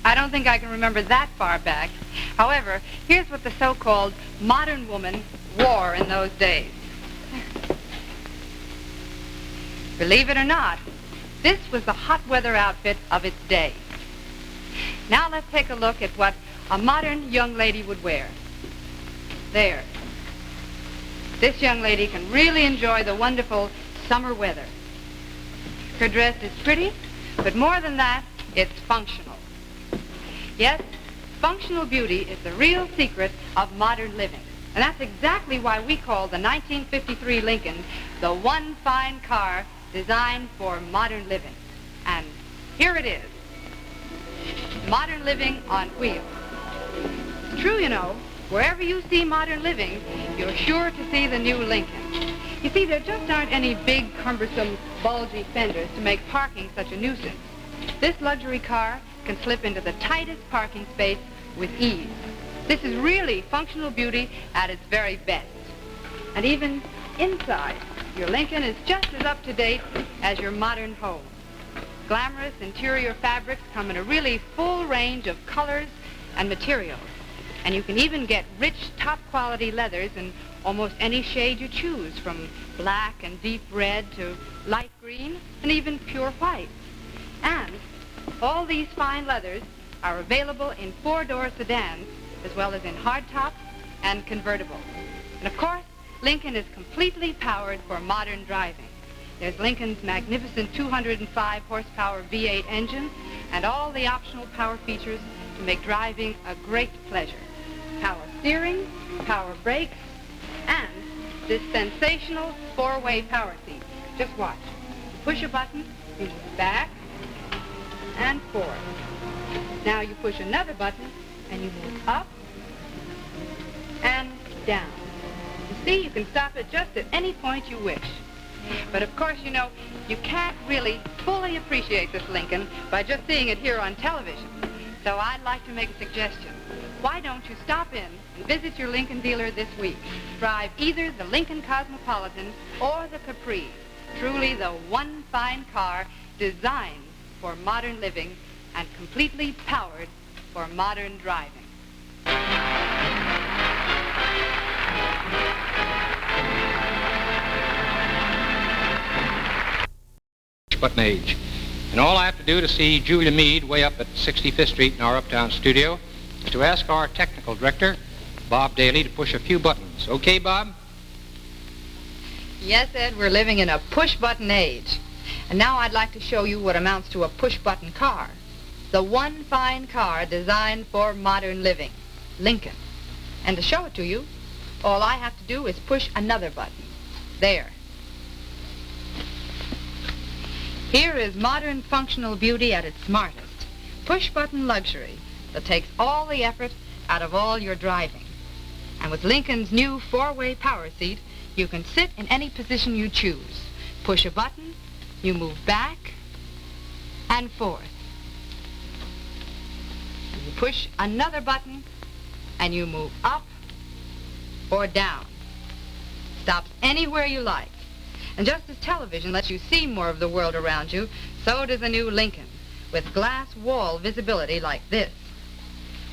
I don't think I can remember that far back. However, here's what the so-called modern woman wore in those days. Believe it or not, this was the hot weather outfit of its day. Now let's take a look at what a modern young lady would wear. There. This young lady can really enjoy the wonderful summer weather. Her dress is pretty, but more than that, it's functional. Yes, functional beauty is the real secret of modern living. And that's exactly why we call the 1953 Lincoln the one fine car designed for modern living. And here it is. Modern living on wheels. It's true, you know. Wherever you see modern living, you're sure to see the new Lincoln. You see, there just aren't any big, cumbersome, bulgy fenders to make parking such a nuisance. This luxury car can slip into the tightest parking space with ease. This is really functional beauty at its very best. And even inside, your Lincoln is just as up-to-date as your modern home. Glamorous interior fabrics come in a really full range of colors and materials. And you can even get rich, top-quality leathers in almost any shade you choose, from black and deep red to light green and even pure white. And all these fine leathers are available in four-door sedans as well as in hardtop and convertible. And of course, Lincoln is completely powered for modern driving. There's Lincoln's magnificent 205 horsepower V8 engine and all the optional power features to make driving a great pleasure. Power steering, power brakes, and this sensational four-way power seat. Just watch. You push a button, you move back and forth. Now you push another button and you move up and down. You see, you can stop it just at any point you wish. But of course, you know, you can't really fully appreciate this Lincoln by just seeing it here on television. So I'd like to make a suggestion. Why don't you stop in and visit your Lincoln dealer this week? Drive either the Lincoln Cosmopolitan or the Capri. Truly the one fine car designed for modern living and completely powered for modern driving. Button age. And all I have to do to see Julia Mead way up at 65th Street in our uptown studio is to ask our technical director, Bob Daly, to push a few buttons. Okay, Bob? Yes, Ed, we're living in a push-button age. And now I'd like to show you what amounts to a push-button car. The one fine car designed for modern living, Lincoln. And to show it to you, all I have to do is push another button. There. Here is modern functional beauty at its smartest. Push-button luxury that takes all the effort out of all your driving. And with Lincoln's new four-way power seat, you can sit in any position you choose. Push a button, you move back and forth. And you push another button and you move up or down. Stops anywhere you like. And just as television lets you see more of the world around you, so does the new Lincoln, with glass wall visibility like this.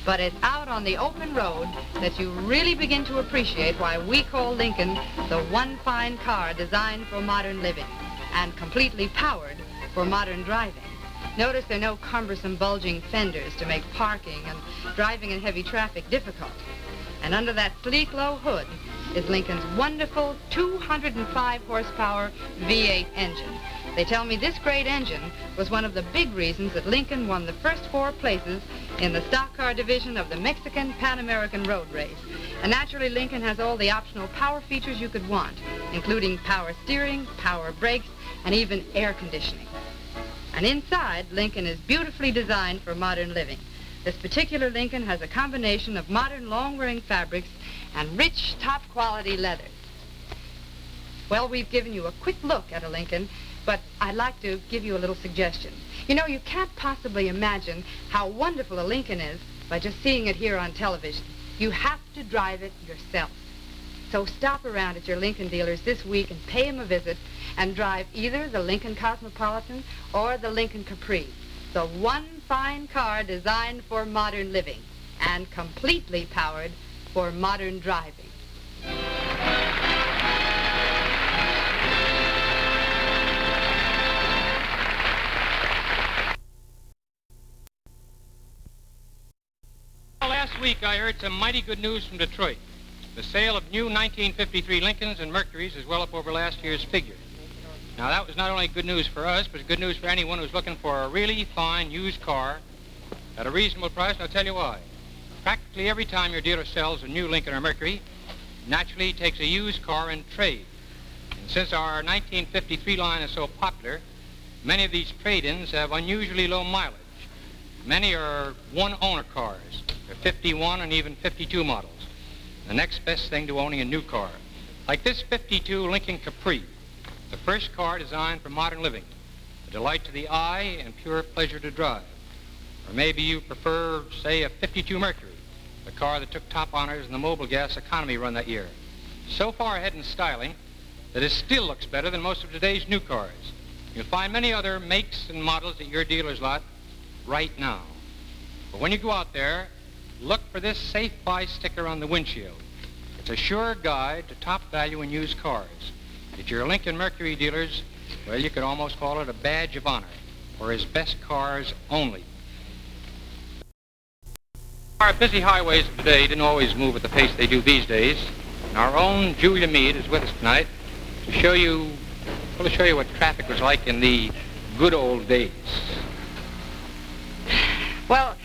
But it's out on the open road that you really begin to appreciate why we call Lincoln the one fine car designed for modern living and completely powered for modern driving. Notice there are no cumbersome bulging fenders to make parking and driving in heavy traffic difficult. And under that sleek low hood is Lincoln's wonderful 205 horsepower V8 engine. They tell me this great engine was one of the big reasons that Lincoln won the first 4 places in the stock car division of the Mexican Pan American Road Race. And naturally, Lincoln has all the optional power features you could want, including power steering, power brakes, and even air conditioning. And inside, Lincoln is beautifully designed for modern living. This particular Lincoln has a combination of modern long-wearing fabrics and rich, top-quality leathers. Well, we've given you a quick look at a Lincoln, but I'd like to give you a little suggestion. You know, you can't possibly imagine how wonderful a Lincoln is by just seeing it here on television. You have to drive it yourself. So stop around at your Lincoln dealers this week and pay them a visit and drive either the Lincoln Cosmopolitan or the Lincoln Capri, the one fine car designed for modern living and completely powered for modern driving. Last week I heard some mighty good news from Detroit. The sale of new 1953 Lincolns and Mercuries is well up over last year's figure. Now that was not only good news for us, but good news for anyone who's looking for a really fine used car at a reasonable price, and I'll tell you why. Practically every time your dealer sells a new Lincoln or Mercury, naturally he takes a used car in trade. And since our 1953 line is so popular, many of these trade-ins have unusually low mileage. Many are one-owner cars. They're 51 and even 52 models. The next best thing to owning a new car. Like this 52 Lincoln Capri, the first car designed for modern living, a delight to the eye and pure pleasure to drive. Or maybe you prefer, say, a 52 Mercury, the car that took top honors in the Mobil Gas economy run that year. So far ahead in styling that it still looks better than most of today's new cars. You'll find many other makes and models at your dealer's lot right now. But when you go out there, look for this Safe Buy sticker on the windshield. It's a sure guide to top value in used cars. At your Lincoln Mercury dealers, well, you could almost call it a badge of honor for his best cars only. Our busy highways of today didn't always move at the pace they do these days. And our own Julia Mead is with us tonight to show you what traffic was like in the good old days. Well,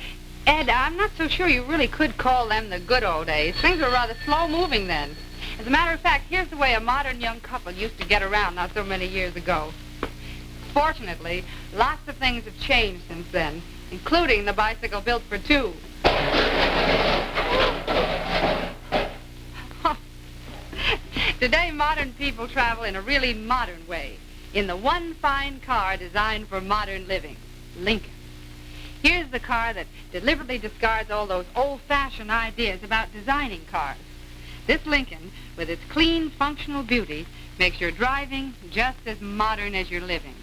Ed, I'm not so sure you really could call them the good old days. Things were rather slow-moving then. As a matter of fact, here's the way a modern young couple used to get around not so many years ago. Fortunately, lots of things have changed since then, including the bicycle built for two. Today, modern people travel in a really modern way, in the one fine car designed for modern living, Lincoln. Here's the car that deliberately discards all those old-fashioned ideas about designing cars. This Lincoln, with its clean, functional beauty, makes your driving just as modern as your living.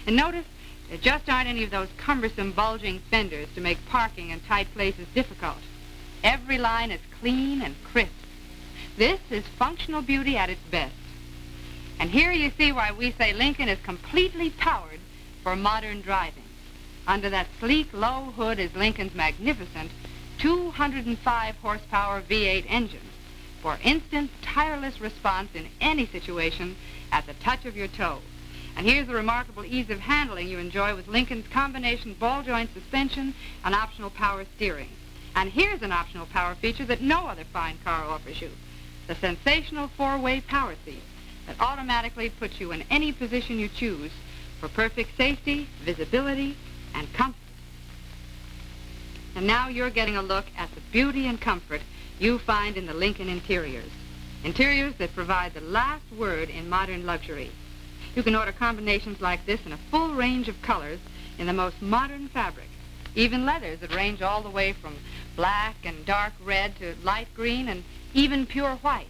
And notice, there just aren't any of those cumbersome, bulging fenders to make parking in tight places difficult. Every line is clean and crisp. This is functional beauty at its best. And here you see why we say Lincoln is completely powered for modern driving. Under that sleek, low hood is Lincoln's magnificent 205 horsepower V8 engine for instant, tireless response in any situation at the touch of your toe. And here's the remarkable ease of handling you enjoy with Lincoln's combination ball-joint suspension and optional power steering. And here's an optional power feature that no other fine car offers you, the sensational four-way power seat that automatically puts you in any position you choose for perfect safety, visibility, and comfort. And now you're getting a look at the beauty and comfort you find in the Lincoln interiors. Interiors that provide the last word in modern luxury. You can order combinations like this in a full range of colors in the most modern fabrics. Even leathers that range all the way from black and dark red to light green and even pure white.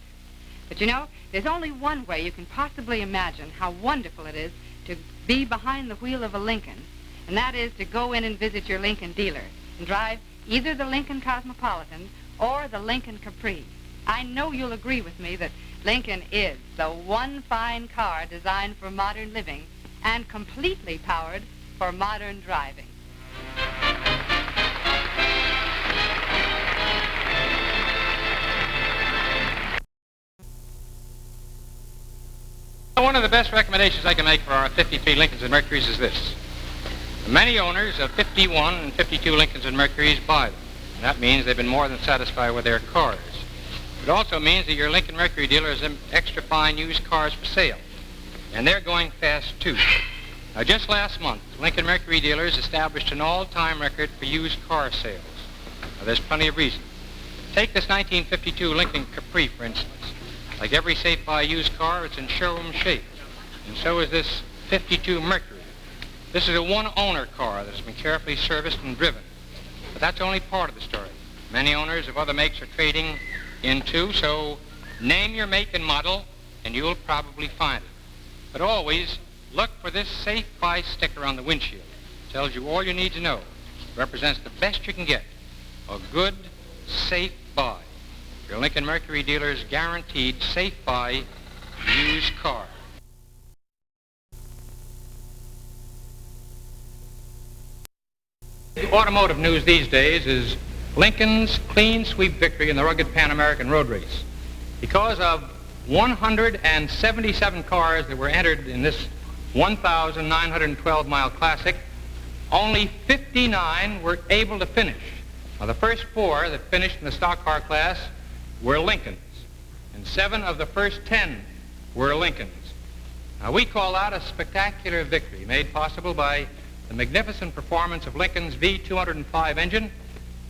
But you know, there's only one way you can possibly imagine how wonderful it is to be behind the wheel of a Lincoln. And that is to go in and visit your Lincoln dealer and drive either the Lincoln Cosmopolitan or the Lincoln Capri. I know you'll agree with me that Lincoln is the one fine car designed for modern living and completely powered for modern driving. One of the best recommendations I can make for our 53 Lincolns and Mercuries is this. Many owners of 51 and 52 Lincolns and Mercuries buy them. And that means they've been more than satisfied with their cars. It also means that your Lincoln Mercury dealer has extra fine used cars for sale. And they're going fast, too. Now, just last month, Lincoln Mercury dealers established an all-time record for used car sales. Now, there's plenty of reason. Take this 1952 Lincoln Capri, for instance. Like every safe-buy used car, it's in showroom shape. And so is this 52 Mercury. This is a one-owner car that has been carefully serviced and driven. But that's only part of the story. Many owners of other makes are trading in too, so name your make and model, and you'll probably find it. But always look for this Safe Buy sticker on the windshield. It tells you all you need to know. It represents the best you can get. A good, safe buy. Your Lincoln Mercury dealer's guaranteed safe buy used car. The automotive news these days is Lincoln's clean sweep victory in the rugged Pan American road race. Because of 177 cars that were entered in this 1,912-mile classic, only 59 were able to finish. Now, the first 4 that finished in the stock car class were Lincolns, and 7 of the first 10 were Lincolns. Now, we call that a spectacular victory made possible by the magnificent performance of Lincoln's V205 engine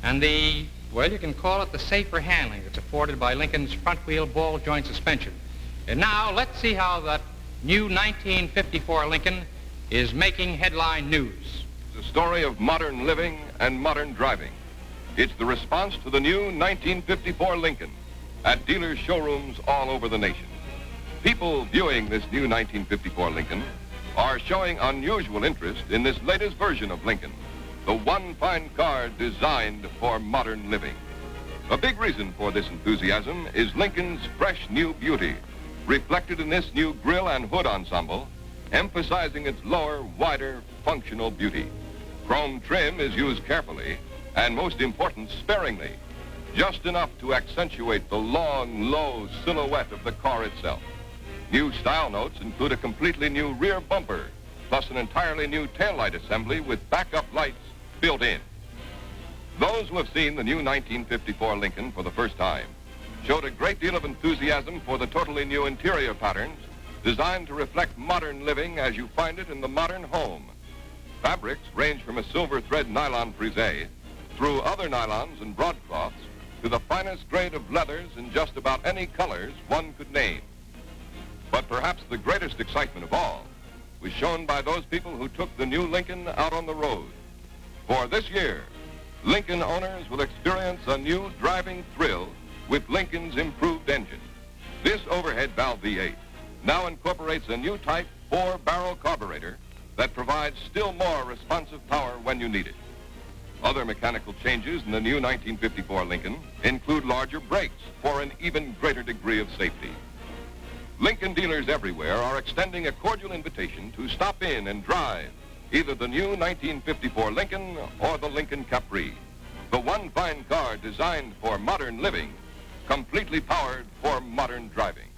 and the, well, you can call it the safer handling that's afforded by Lincoln's front-wheel ball joint suspension. And now, let's see how that new 1954 Lincoln is making headline news. The story of modern living and modern driving. It's the response to the new 1954 Lincoln at dealers' showrooms all over the nation. People viewing this new 1954 Lincoln are showing unusual interest in this latest version of Lincoln, the one fine car designed for modern living. A big reason for this enthusiasm is Lincoln's fresh new beauty, reflected in this new grille and hood ensemble, emphasizing its lower, wider, functional beauty. Chrome trim is used carefully, and most important, sparingly, just enough to accentuate the long, low silhouette of the car itself. New style notes include a completely new rear bumper, plus an entirely new taillight assembly with backup lights built in. Those who have seen the new 1954 Lincoln for the first time showed a great deal of enthusiasm for the totally new interior patterns designed to reflect modern living as you find it in the modern home. Fabrics range from a silver thread nylon frisé through other nylons and broadcloths to the finest grade of leathers in just about any colors one could name. But perhaps the greatest excitement of all was shown by those people who took the new Lincoln out on the road. For this year, Lincoln owners will experience a new driving thrill with Lincoln's improved engine. This overhead valve V8 now incorporates a new type 4-barrel carburetor that provides still more responsive power when you need it. Other mechanical changes in the new 1954 Lincoln include larger brakes for an even greater degree of safety. Lincoln dealers everywhere are extending a cordial invitation to stop in and drive either the new 1954 Lincoln or the Lincoln Capri, the one fine car designed for modern living, completely powered for modern driving.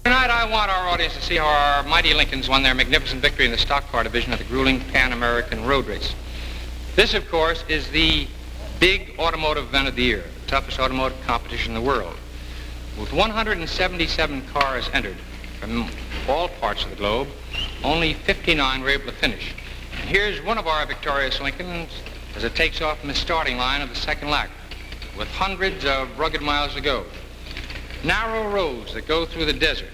Tonight, I want our audience to see how our mighty Lincolns won their magnificent victory in the stock car division of the grueling Pan American road race. This, of course, is the big automotive event of the year, the toughest automotive competition in the world. With 177 cars entered from all parts of the globe, only 59 were able to finish. And here's one of our victorious Lincolns as it takes off from the starting line of the second lap, with hundreds of rugged miles to go. Narrow roads that go through the desert,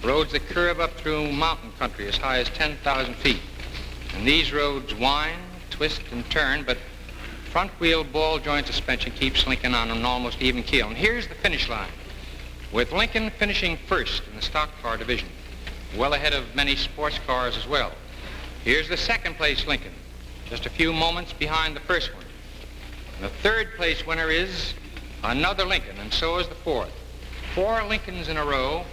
roads that curve up through mountain country as high as 10,000 feet. And these roads wind, twist, and turn, but front-wheel ball joint suspension keeps Lincoln on an almost even keel. And here's the finish line, with Lincoln finishing first in the stock car division, well ahead of many sports cars as well. Here's the second place Lincoln, just a few moments behind the first one. And the third place winner is another Lincoln, and so is the fourth. 4 Lincolns in a row,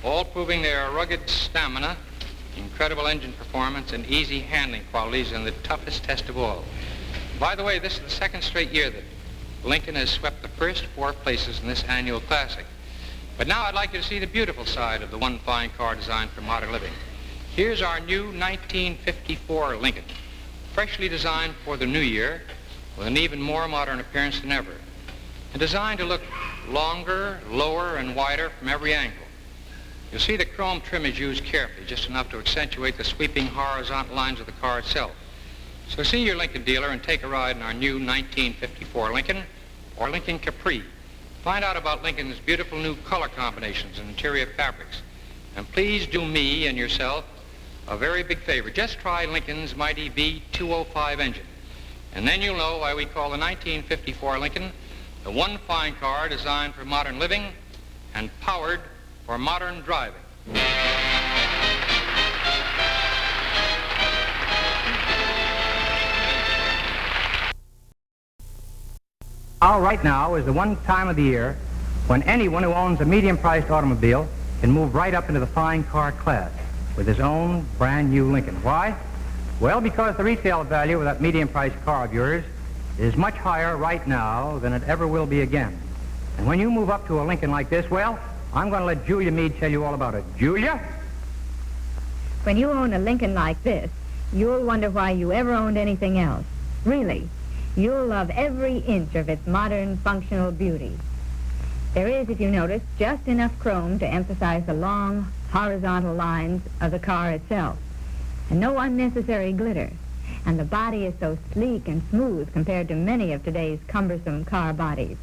all proving their rugged stamina, incredible engine performance, and easy handling qualities in the toughest test of all. By the way, this is the second straight year that Lincoln has swept the first 4 places in this annual classic. But now I'd like you to see the beautiful side of the one fine car designed for modern living. Here's our new 1954 Lincoln, freshly designed for the new year with an even more modern appearance than ever, and designed to look longer, lower, and wider from every angle. You'll see the chrome trim is used carefully, just enough to accentuate the sweeping horizontal lines of the car itself. So see your Lincoln dealer and take a ride in our new 1954 Lincoln or Lincoln Capri. Find out about Lincoln's beautiful new color combinations and interior fabrics. And please do me and yourself a very big favor. Just try Lincoln's mighty V205 engine. And then you'll know why we call the 1954 Lincoln the one fine car designed for modern living and powered for modern driving. Now, right now is the one time of the year when anyone who owns a medium-priced automobile can move right up into the fine car class with his own brand new Lincoln. Why? Well, because the retail value of that medium-priced car of yours is much higher right now than it ever will be again. And when you move up to a Lincoln like this, well, I'm going to let Julia Meade tell you all about it. Julia? When you own a Lincoln like this, you'll wonder why you ever owned anything else. Really. You'll love every inch of its modern, functional beauty. There is, if you notice, just enough chrome to emphasize the long, horizontal lines of the car itself, and no unnecessary glitter. And the body is so sleek and smooth compared to many of today's cumbersome car bodies.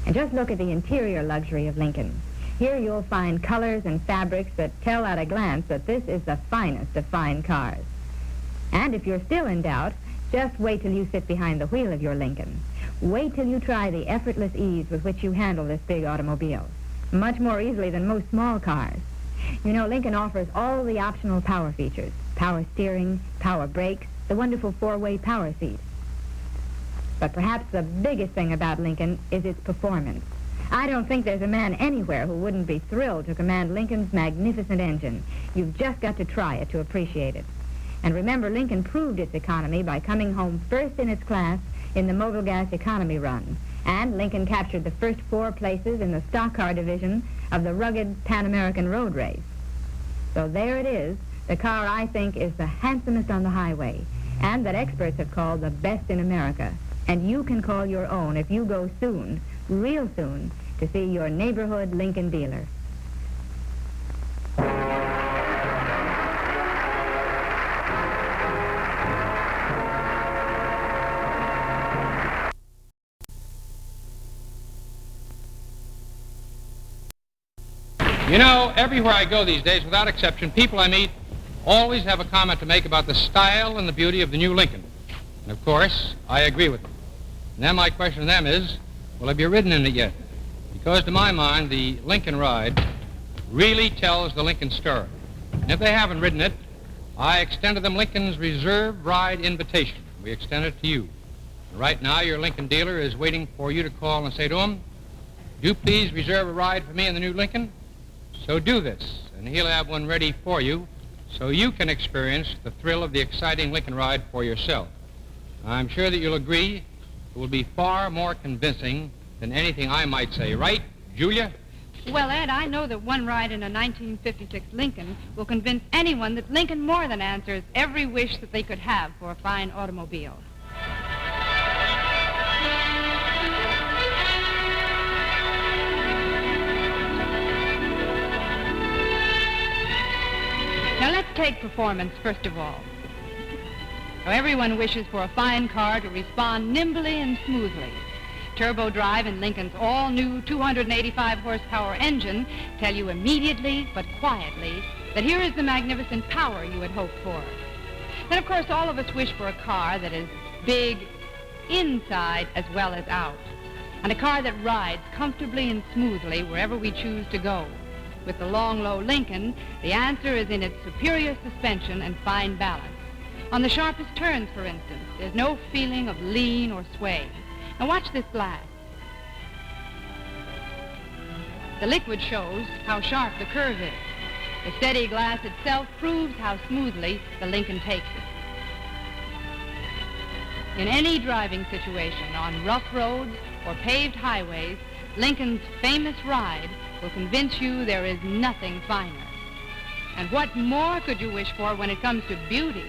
And just look at the interior luxury of Lincoln. Here you'll find colors and fabrics that tell at a glance that this is the finest of fine cars. And if you're still in doubt, just wait till you sit behind the wheel of your Lincoln. Wait till you try the effortless ease with which you handle this big automobile. Much more easily than most small cars. You know, Lincoln offers all the optional power features. Power steering, power brakes, the wonderful 4-way power seat. But perhaps the biggest thing about Lincoln is its performance. I don't think there's a man anywhere who wouldn't be thrilled to command Lincoln's magnificent engine. You've just got to try it to appreciate it. And remember, Lincoln proved its economy by coming home first in its class in the Mobil Gas economy run. And Lincoln captured the first 4 places in the stock car division of the rugged Pan American road race. So there it is, the car I think is the handsomest on the highway, and that experts have called the best in America. And you can call your own if you go soon, real soon, to see your neighborhood Lincoln dealer. You know, everywhere I go these days, without exception, people I meet always have a comment to make about the style and the beauty of the new Lincoln. And of course, I agree with them. And then my question to them is, well, have you ridden in it yet? Because to my mind, the Lincoln ride really tells the Lincoln story. And if they haven't ridden it, I extended them Lincoln's reserve ride invitation. We extend it to you. And right now, your Lincoln dealer is waiting for you to call and say to him, do please reserve a ride for me in the new Lincoln? So do this, and he'll have one ready for you so you can experience the thrill of the exciting Lincoln ride for yourself. I'm sure that you'll agree it will be far more convincing than anything I might say. Right, Julia? Well, Ed, I know that one ride in a 1956 Lincoln will convince anyone that Lincoln more than answers every wish that they could have for a fine automobile. Now, let's take performance first of all. Now, everyone wishes for a fine car to respond nimbly and smoothly. Turbo drive and Lincoln's all-new 285 horsepower engine tell you immediately but quietly that here is the magnificent power you had hoped for. Then, of course, all of us wish for a car that is big inside as well as out, and a car that rides comfortably and smoothly wherever we choose to go. With the long, low Lincoln, the answer is in its superior suspension and fine balance. On the sharpest turns, for instance, there's no feeling of lean or sway. Now watch this glass. The liquid shows how sharp the curve is. The steady glass itself proves how smoothly the Lincoln takes it. In any driving situation, on rough roads or paved highways, Lincoln's famous ride will convince you there is nothing finer. And what more could you wish for when it comes to beauty?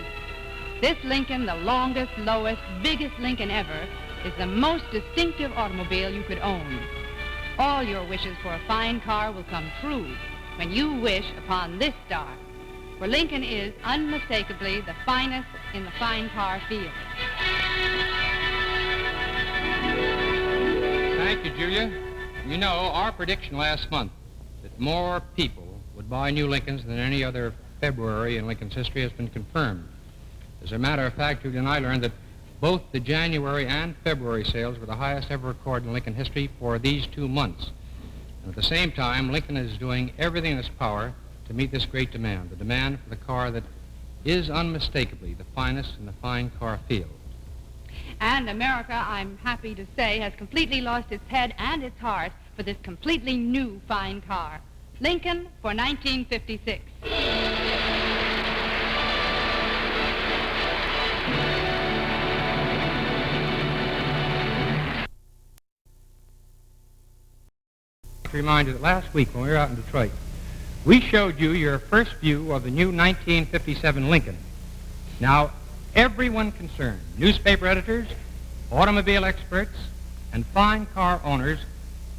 This Lincoln, the longest, lowest, biggest Lincoln ever, is the most distinctive automobile you could own. All your wishes for a fine car will come true when you wish upon this star, for Lincoln is unmistakably the finest in the fine car field. Thank you, Julia. You know, our prediction last month that more people would buy new Lincolns than any other February in Lincoln's history has been confirmed. As a matter of fact, Julia and I learned that both the January and February sales were the highest ever recorded in Lincoln history for these 2 months. And at the same time, Lincoln is doing everything in its power to meet this great demand, the demand for the car that is unmistakably the finest in the fine car field. And America, I'm happy to say, has completely lost its head and its heart for this completely new fine car. Lincoln for 1956. To remind you that last week when we were out in Detroit, we showed you your first view of the new 1957 Lincoln. Now, everyone concerned, newspaper editors, automobile experts, and fine car owners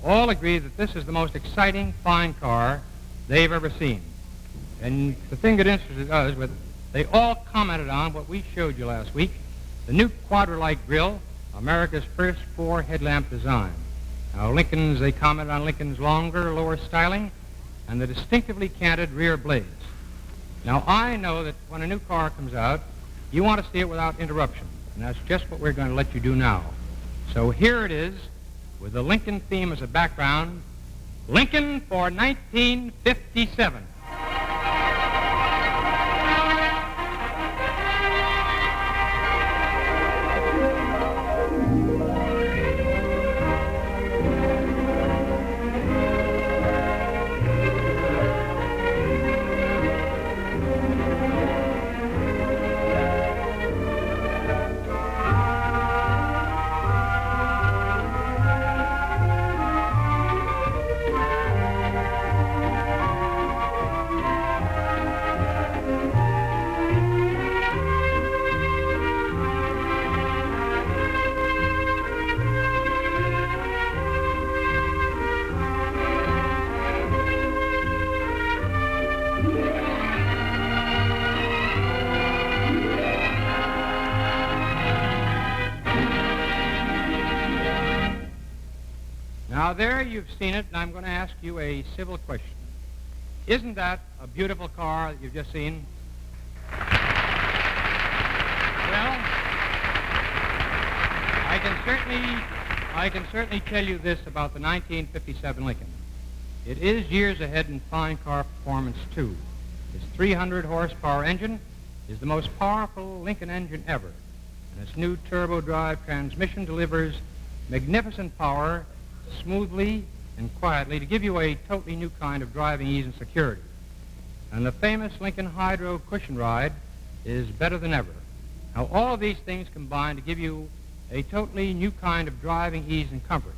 all agree that this is the most exciting fine car they've ever seen. And the thing that interested us was they all commented on what we showed you last week, the new Quadralight grille, America's first 4 headlamp design. Now, they commented on Lincoln's longer, lower styling and the distinctively canted rear blades. Now, I know that when a new car comes out, you want to see it without interruption, and that's just what we're going to let you do now. So here it is, with the Lincoln theme as a background, Lincoln for 1957. Now, there you've seen it, and I'm going to ask you a civil question. Isn't that a beautiful car that you've just seen? Well, I can certainly tell you this about the 1957 Lincoln. It is years ahead in fine car performance, too. Its 300 horsepower engine is the most powerful Lincoln engine ever, and its new turbo drive transmission delivers magnificent power smoothly and quietly to give you a totally new kind of driving ease and security. And the famous Lincoln Hydro cushion ride is better than ever. Now, all of these things combine to give you a totally new kind of driving ease and comfort.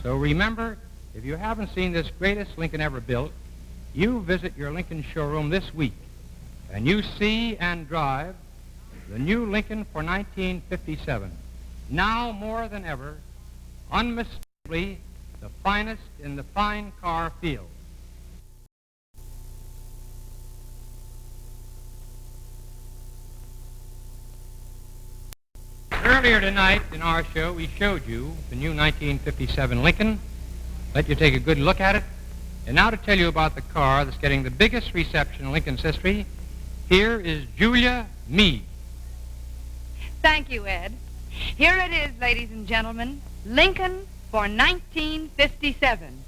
So remember, if you haven't seen this greatest Lincoln ever built, you visit your Lincoln showroom this week, and you see and drive the new Lincoln for 1957. Now more than ever, unmistakably the finest in the fine car field. Earlier tonight in our show, we showed you the new 1957 Lincoln, let you take a good look at it, and now to tell you about the car that's getting the biggest reception in Lincoln's history, here is Julia Meade. Thank you, Ed. Here it is, ladies and gentlemen, Lincoln for 1957.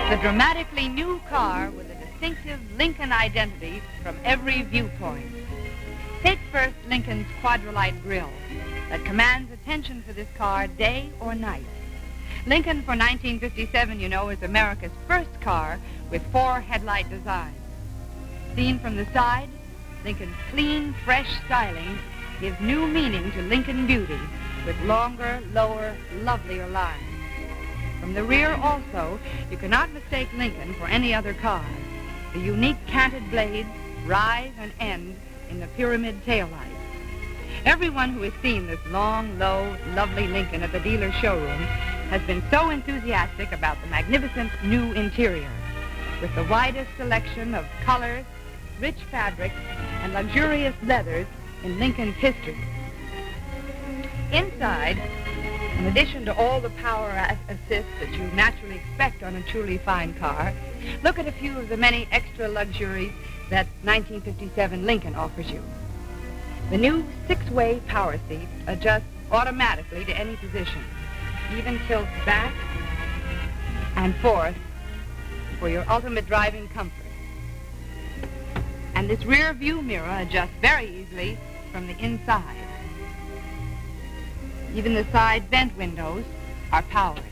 The dramatically new car with a distinctive Lincoln identity from every viewpoint. Take first Lincoln's Quadralight grille that commands attention for this car day or night. Lincoln for 1957, you know, is America's first car with 4 headlight designs. Seen from the side, Lincoln's clean, fresh styling gives new meaning to Lincoln beauty with longer, lower, lovelier lines. From the rear also, you cannot mistake Lincoln for any other car. The unique canted blades rise and end in the pyramid taillight. Everyone who has seen this long, low, lovely Lincoln at the dealer's showroom has been so enthusiastic about the magnificent new interior, with the widest selection of colors, rich fabrics, and luxurious leathers in Lincoln's history. Inside, in addition to all the power assists that you naturally expect on a truly fine car, look at a few of the many extra luxuries that 1957 Lincoln offers you. The new 6-way power seat adjusts automatically to any position, even tilts back and forth for your ultimate driving comfort. And this rear view mirror adjusts very easily from the inside. Even the side vent windows are powered.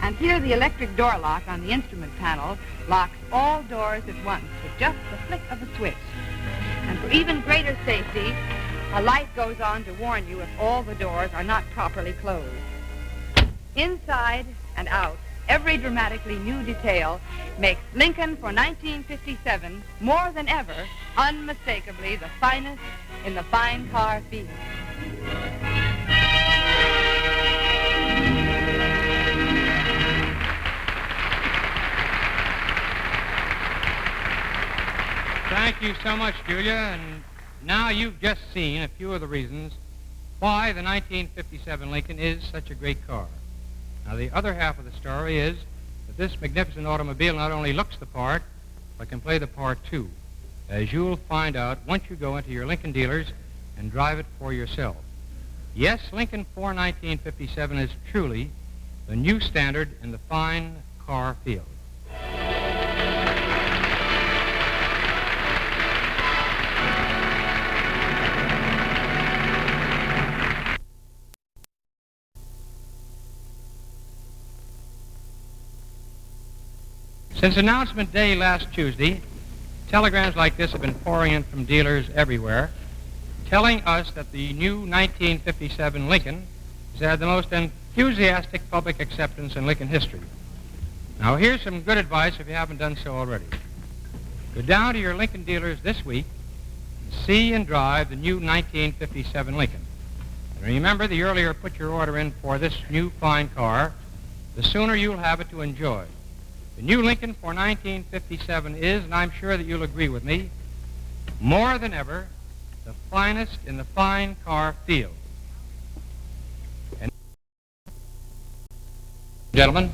And here the electric door lock on the instrument panel locks all doors at once with just the flick of a switch. And for even greater safety, a light goes on to warn you if all the doors are not properly closed. Inside and out, every dramatically new detail makes Lincoln for 1957 more than ever unmistakably the finest in the fine car field. Thank you so much, Julia. And now you've just seen a few of the reasons why the 1957 Lincoln is such a great car. Now, the other half of the story is that this magnificent automobile not only looks the part, but can play the part, too, as you'll find out once you go into your Lincoln dealers and drive it for yourself. Yes, Lincoln for 1957 is truly the new standard in the fine car field. Since announcement day last Tuesday, telegrams like this have been pouring in from dealers everywhere, telling us that the new 1957 Lincoln has had the most enthusiastic public acceptance in Lincoln history. Now, here's some good advice if you haven't done so already. Go down to your Lincoln dealers this week and see and drive the new 1957 Lincoln. And remember, the earlier you put your order in for this new fine car, the sooner you'll have it to enjoy. The new Lincoln for 1957 is, and I'm sure that you'll agree with me, more than ever, the finest in the fine car field. And gentlemen,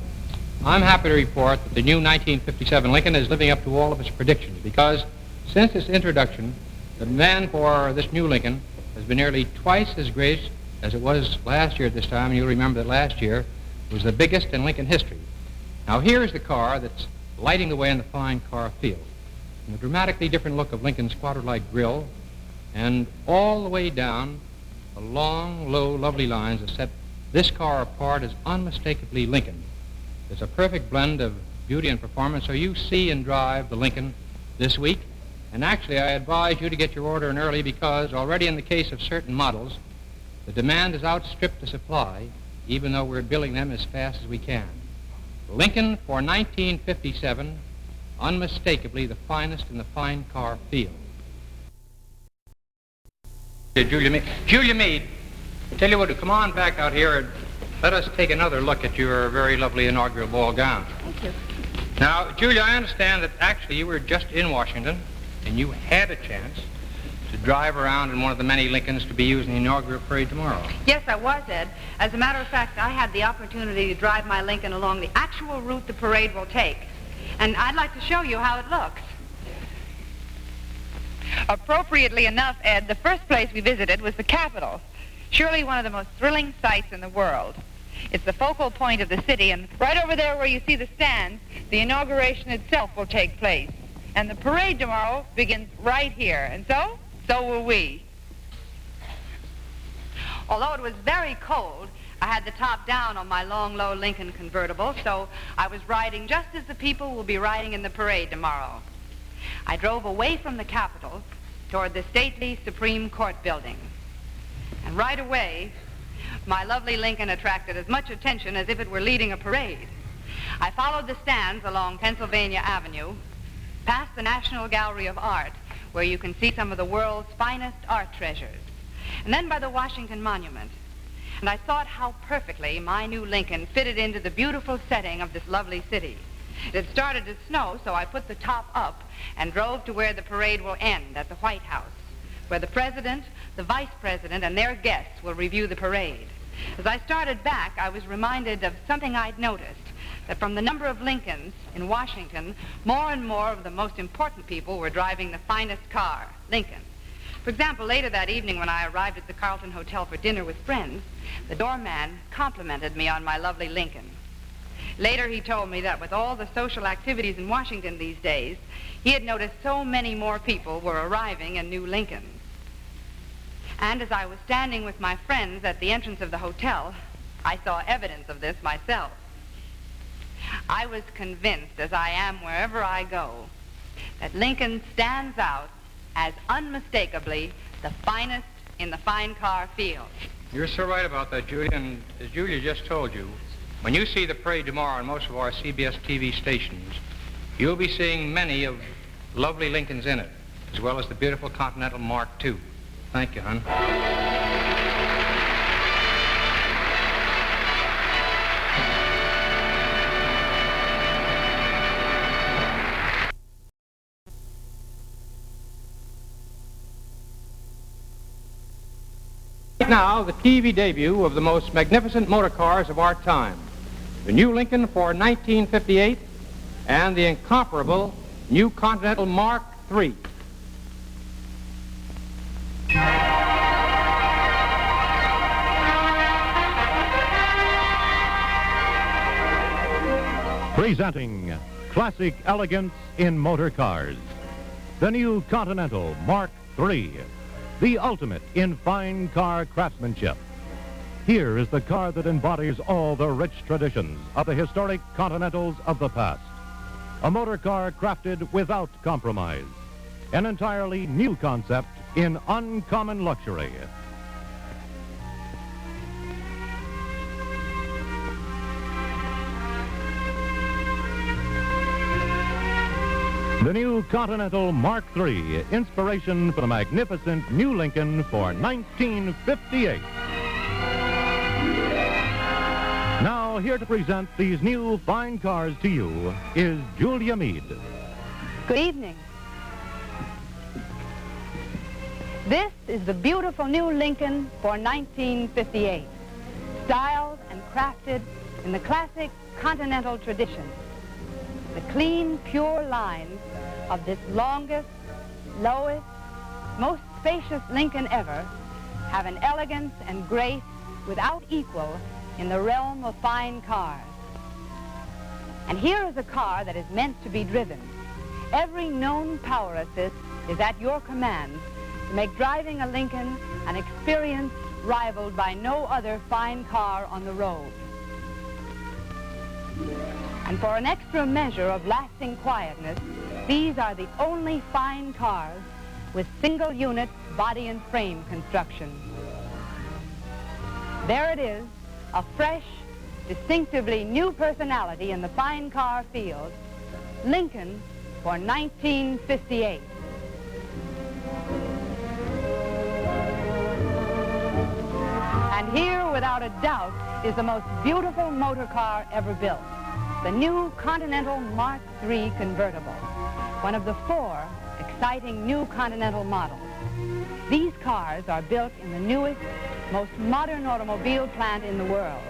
I'm happy to report that the new 1957 Lincoln is living up to all of its predictions, because since its introduction, the demand for this new Lincoln has been nearly twice as great as it was last year at this time. And you'll remember that last year was the biggest in Lincoln history. Now, here's the car that's lighting the way in the fine car field. And the dramatically different look of Lincoln's quadrant-like grille, and all the way down the long, low, lovely lines that set this car apart as unmistakably Lincoln. It's a perfect blend of beauty and performance, so you see and drive the Lincoln this week. And actually, I advise you to get your order in early, because already in the case of certain models, the demand has outstripped the supply, even though we're building them as fast as we can. Lincoln for 1957, unmistakably the finest in the fine car field. Julia Meade, tell you what, come on back out here and let us take another look at your very lovely inaugural ball gown. Thank you. Now, Julia, I understand that actually you were just in Washington and you had a chance to drive around in one of the many Lincolns to be used in the inaugural parade tomorrow. Yes, I was, Ed. As a matter of fact, I had the opportunity to drive my Lincoln along the actual route the parade will take. And I'd like to show you how it looks. Appropriately enough, Ed, the first place we visited was the Capitol. Surely one of the most thrilling sights in the world. It's the focal point of the city, and right over there where you see the stands, the inauguration itself will take place. And the parade tomorrow begins right here, and so will we. Although it was very cold, I had the top down on my long, low Lincoln convertible, so I was riding just as the people will be riding in the parade tomorrow. I drove away from the Capitol toward the stately Supreme Court building. And right away, my lovely Lincoln attracted as much attention as if it were leading a parade. I followed the stands along Pennsylvania Avenue, past the National Gallery of Art, where you can see some of the world's finest art treasures, and then by the Washington Monument. And I thought how perfectly my new Lincoln fitted into the beautiful setting of this lovely city. It had started to snow, so I put the top up and drove to where the parade will end, at the White House, where the President, the Vice President, and their guests will review the parade. As I started back, I was reminded of something I'd noticed, that from the number of Lincolns in Washington, more and more of the most important people were driving the finest car, Lincoln. For example, later that evening when I arrived at the Carlton Hotel for dinner with friends, the doorman complimented me on my lovely Lincoln. Later he told me that with all the social activities in Washington these days, he had noticed so many more people were arriving in new Lincolns. And as I was standing with my friends at the entrance of the hotel, I saw evidence of this myself. I was convinced, as I am wherever I go, that Lincoln stands out as unmistakably the finest in the fine car field. You're so right about that, Julia, and as Julia just told you, when you see the parade tomorrow on most of our CBS TV stations, you'll be seeing many of lovely Lincolns in it, as well as the beautiful Continental Mark II. Thank you, hon. Now, the TV debut of the most magnificent motor cars of our time, the new Lincoln for 1958 and the incomparable new Continental Mark III. Presenting classic elegance in motor cars, the new Continental Mark III. The ultimate in fine car craftsmanship. Here is the car that embodies all the rich traditions of the historic Continentals of the past. A motor car crafted without compromise. An entirely new concept in uncommon luxury. The new Continental Mark III, inspiration for the magnificent new Lincoln for 1958. Now, here to present these new fine cars to you is Julia Mead. Good evening. This is the beautiful new Lincoln for 1958, styled and crafted in the classic Continental tradition. The clean, pure lines of this longest, lowest, most spacious Lincoln ever have an elegance and grace without equal in the realm of fine cars. And here is a car that is meant to be driven. Every known power assist is at your command to make driving a Lincoln an experience rivaled by no other fine car on the road. And for an extra measure of lasting quietness, these are the only fine cars with single-unit body and frame construction. There it is, a fresh, distinctively new personality in the fine car field, Lincoln for 1958. And here, without a doubt, is the most beautiful motor car ever built. The new Continental Mark III convertible, one of the 4 exciting new Continental models. These cars are built in the newest, most modern automobile plant in the world,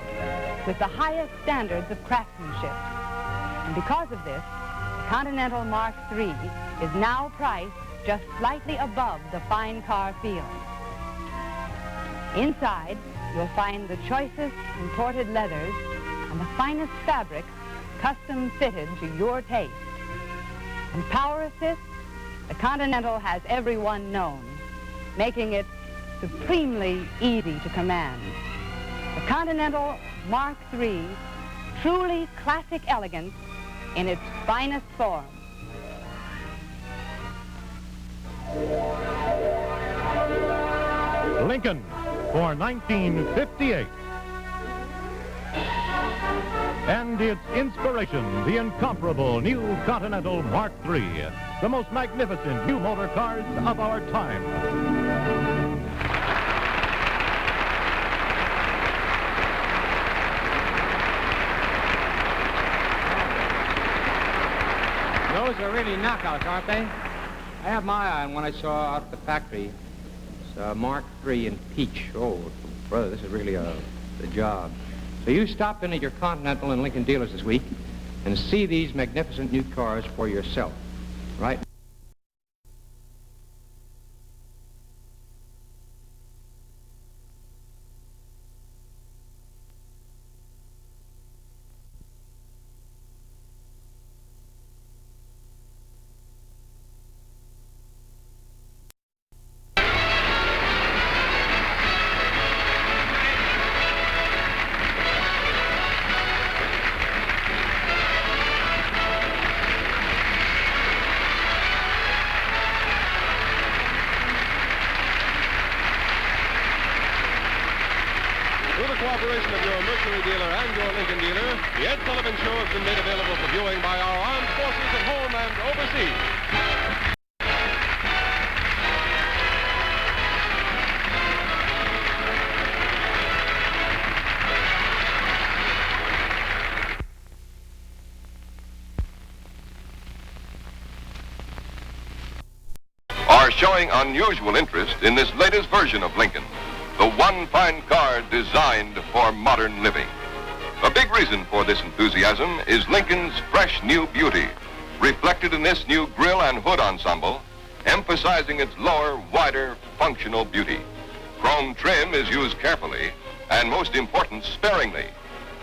with the highest standards of craftsmanship. And because of this, the Continental Mark III is now priced just slightly above the fine car field. Inside, you'll find the choicest imported leathers and the finest fabrics custom fitted to your taste. And power assist, the Continental has everyone known, making it supremely easy to command. The Continental Mark III, truly classic elegance in its finest form. Lincoln for 1958. And its inspiration, the incomparable new Continental Mark III, the most magnificent new motor cars of our time. Those are really knockouts, aren't they? I have my eye on one I saw out at the factory. It's a Mark III in peach. Oh, brother, this is really the job. So you stop in at your Continental and Lincoln dealers this week and see these magnificent new cars for yourself, right? Cooperation of your Mercury dealer and your Lincoln dealer, the Ed Sullivan Show has been made available for viewing by our armed forces at home and overseas. Are showing unusual interest in this latest version of Lincoln, the one fine car designed for modern living. A big reason for this enthusiasm is Lincoln's fresh new beauty, reflected in this new grille and hood ensemble, emphasizing its lower, wider, functional beauty. Chrome trim is used carefully, and most important, sparingly,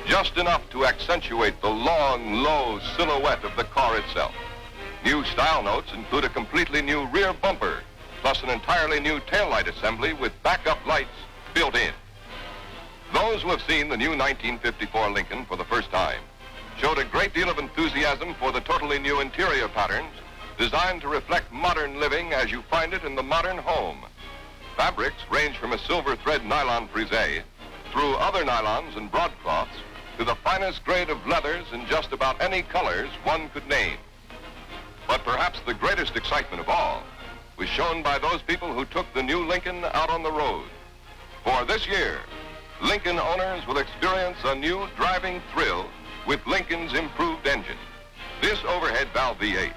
just enough to accentuate the long, low silhouette of the car itself. New style notes include a completely new rear bumper, plus an entirely new taillight assembly with backup lights built in. Those who have seen the new 1954 Lincoln for the first time showed a great deal of enthusiasm for the totally new interior patterns designed to reflect modern living as you find it in the modern home. Fabrics range from a silver thread nylon frisé through other nylons and broadcloths to the finest grade of leathers in just about any colors one could name. But perhaps the greatest excitement of all was shown by those people who took the new Lincoln out on the road. For this year, Lincoln owners will experience a new driving thrill with Lincoln's improved engine. This overhead valve V8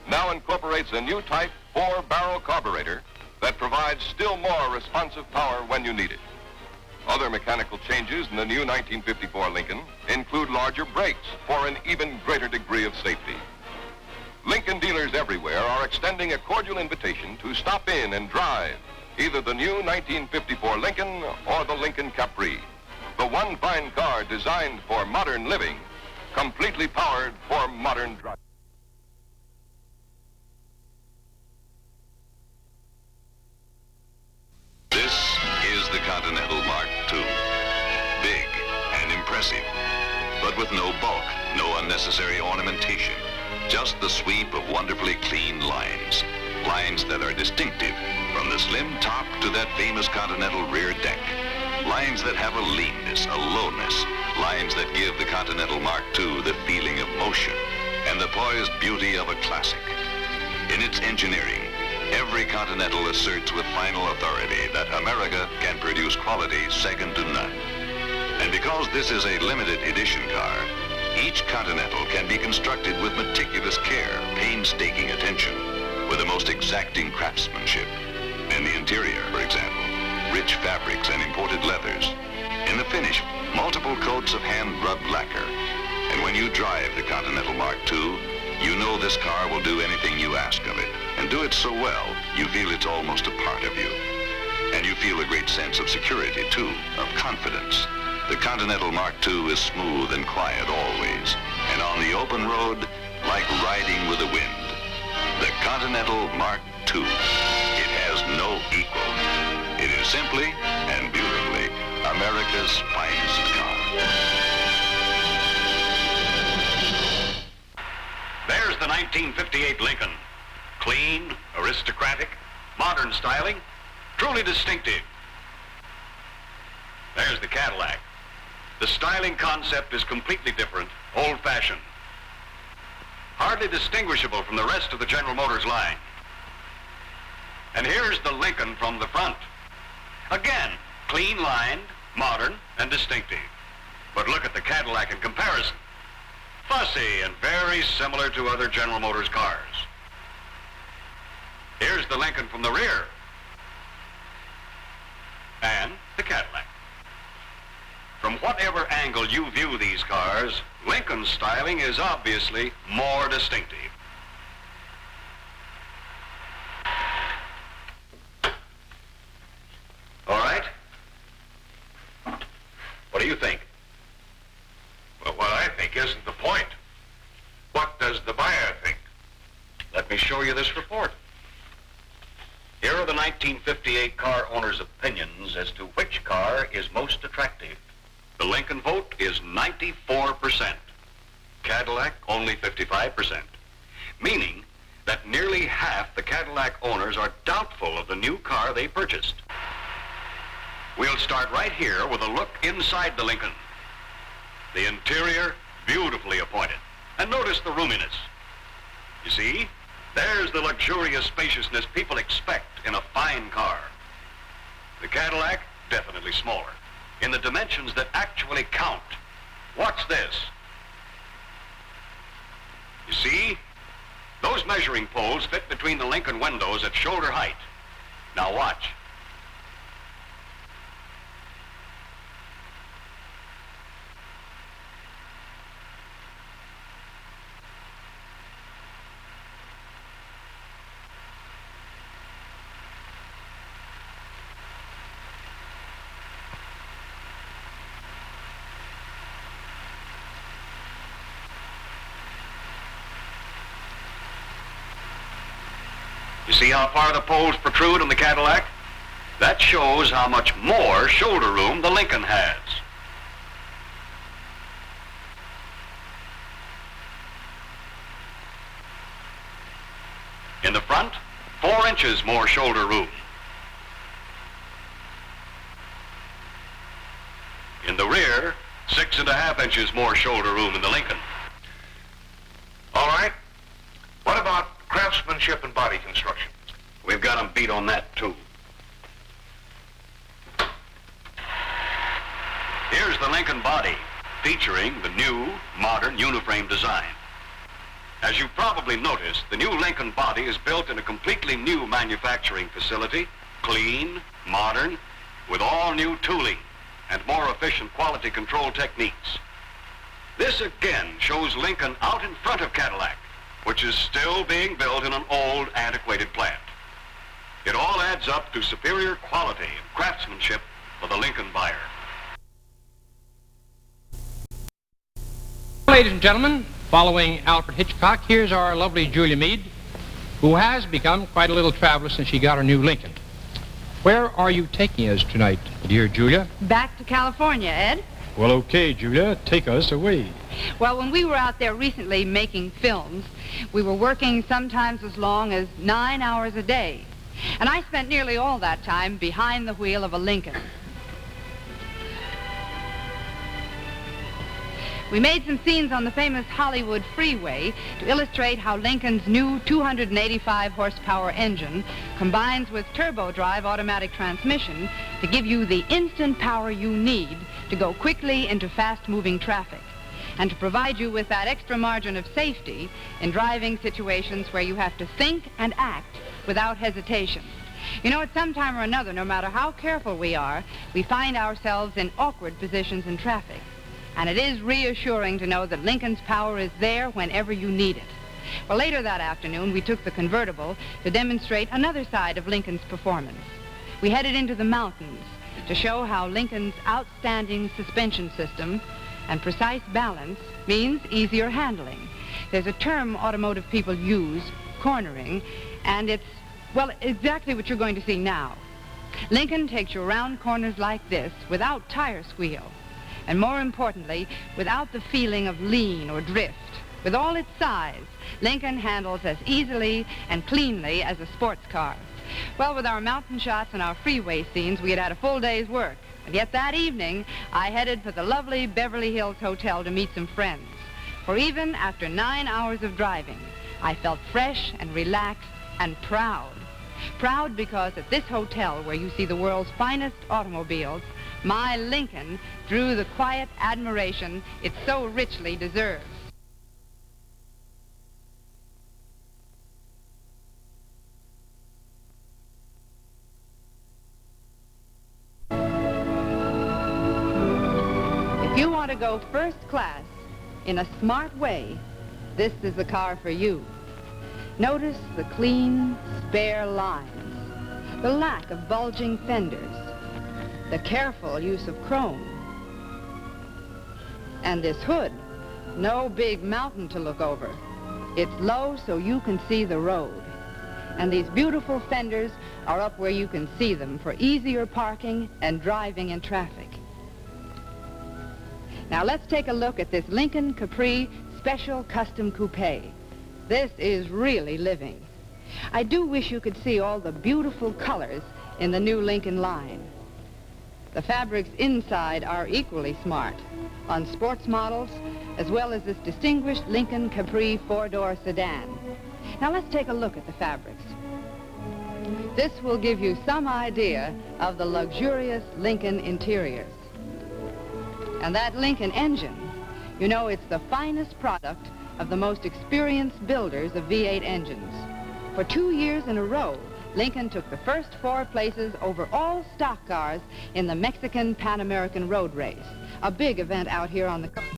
now incorporates a new type 4-barrel carburetor that provides still more responsive power when you need it. Other mechanical changes in the new 1954 Lincoln include larger brakes for an even greater degree of safety. Lincoln dealers everywhere are extending a cordial invitation to stop in and drive either the new 1954 Lincoln or the Lincoln Capri, the one fine car designed for modern living, completely powered for modern driving. This is the Continental Mark II. Big and impressive, but with no bulk, no unnecessary ornamentation. Just the sweep of wonderfully clean lines. Lines that are distinctive, from the slim top to that famous Continental rear deck. Lines that have a leanness, a lowness. Lines that give the Continental Mark II the feeling of motion and the poised beauty of a classic. In its engineering, every Continental asserts with final authority that America can produce quality second to none. And because this is a limited edition car, each Continental can be constructed with meticulous care, painstaking attention, with the most exacting craftsmanship. In the interior, for example, rich fabrics and imported leathers. In the finish, multiple coats of hand-rubbed lacquer. And when you drive the Continental Mark II, you know this car will do anything you ask of it, and do it so well, you feel it's almost a part of you. And you feel a great sense of security, too, of confidence. The Continental Mark II is smooth and quiet always, and on the open road, like riding with the wind. The Continental Mark II. It has no equal. It is simply and beautifully a America's finest car. There's the 1958 Lincoln. Clean, aristocratic, modern styling, truly distinctive. There's the Cadillac. The styling concept is completely different, old-fashioned. Hardly distinguishable from the rest of the General Motors line. And here's the Lincoln from the front. Again, clean-lined, modern, and distinctive. But look at the Cadillac in comparison. Fussy and very similar to other General Motors cars. Here's the Lincoln from the rear. And the Cadillac. From whatever angle you view these cars, Lincoln's styling is obviously more distinctive. All right? What do you think? Well, what I think isn't the point. What does the buyer think? Let me show you this report. Here are the 1958 car owners' opinions as to which car is most attractive. The Lincoln vote is 94%. Cadillac only 55%. Meaning that nearly half the Cadillac owners are doubtful of the new car they purchased. We'll start right here with a look inside the Lincoln. The interior, beautifully appointed. And notice the roominess. You see, there's the luxurious spaciousness people expect in a fine car. The Cadillac, definitely smaller, in the dimensions that actually count. Watch this. You see, those measuring poles fit between the Lincoln windows at shoulder height. Now watch. You see how far the poles protrude on the Cadillac? That shows how much more shoulder room the Lincoln has. In the front, 4 inches more shoulder room. In the rear, 6.5 inches more shoulder room in the Lincoln. All right. What about craftsmanship and body construction? We've got them beat on that, too. Here's the Lincoln body, featuring the new, modern uniframe design. As you probably noticed, the new Lincoln body is built in a completely new manufacturing facility, clean, modern, with all new tooling and more efficient quality control techniques. This again shows Lincoln out in front of Cadillac, which is still being built in an old, antiquated plant. It all adds up to superior quality and craftsmanship for the Lincoln buyer. Ladies and gentlemen, following Alfred Hitchcock, here's our lovely Julia Meade, who has become quite a little traveler since she got her new Lincoln. Where are you taking us tonight, dear Julia? Back to California, Ed. Well, okay, Julia, take us away. Well, when we were out there recently making films, we were working sometimes as long as 9 hours a day. And I spent nearly all that time behind the wheel of a Lincoln. We made some scenes on the famous Hollywood freeway to illustrate how Lincoln's new 285 horsepower engine combines with turbo drive automatic transmission to give you the instant power you need to go quickly into fast-moving traffic and to provide you with that extra margin of safety in driving situations where you have to think and act without hesitation. You know, at some time or another, no matter how careful we are, we find ourselves in awkward positions in traffic. And it is reassuring to know that Lincoln's power is there whenever you need it. Well, later that afternoon, we took the convertible to demonstrate another side of Lincoln's performance. We headed into the mountains to show how Lincoln's outstanding suspension system and precise balance means easier handling. There's a term automotive people use, cornering, and it's, well, exactly what you're going to see now. Lincoln takes you around corners like this without tire squeal. And more importantly, without the feeling of lean or drift. With all its size, Lincoln handles as easily and cleanly as a sports car. Well, with our mountain shots and our freeway scenes, we had had a full day's work. And yet that evening, I headed for the lovely Beverly Hills Hotel to meet some friends. For even after 9 hours of driving, I felt fresh and relaxed and proud. Proud because at this hotel where you see the world's finest automobiles, my Lincoln drew the quiet admiration it so richly deserves. If you want to go first class in a smart way, this is the car for you. Notice the clean, spare lines, the lack of bulging fenders, the careful use of chrome. And this hood, no big mountain to look over. It's low so you can see the road. And these beautiful fenders are up where you can see them for easier parking and driving in traffic. Now let's take a look at this Lincoln Capri Special Custom Coupe. This is really living. I do wish you could see all the beautiful colors in the new Lincoln line. The fabrics inside are equally smart on sports models as well as this distinguished Lincoln Capri four-door sedan. Now let's take a look at the fabrics. This will give you some idea of the luxurious Lincoln interiors. And that Lincoln engine, you know, it's the finest product of the most experienced builders of V8 engines. For 2 years in a row, Lincoln took the first 4 places over all stock cars in the Mexican Pan American Road Race, a big event out here on the coast.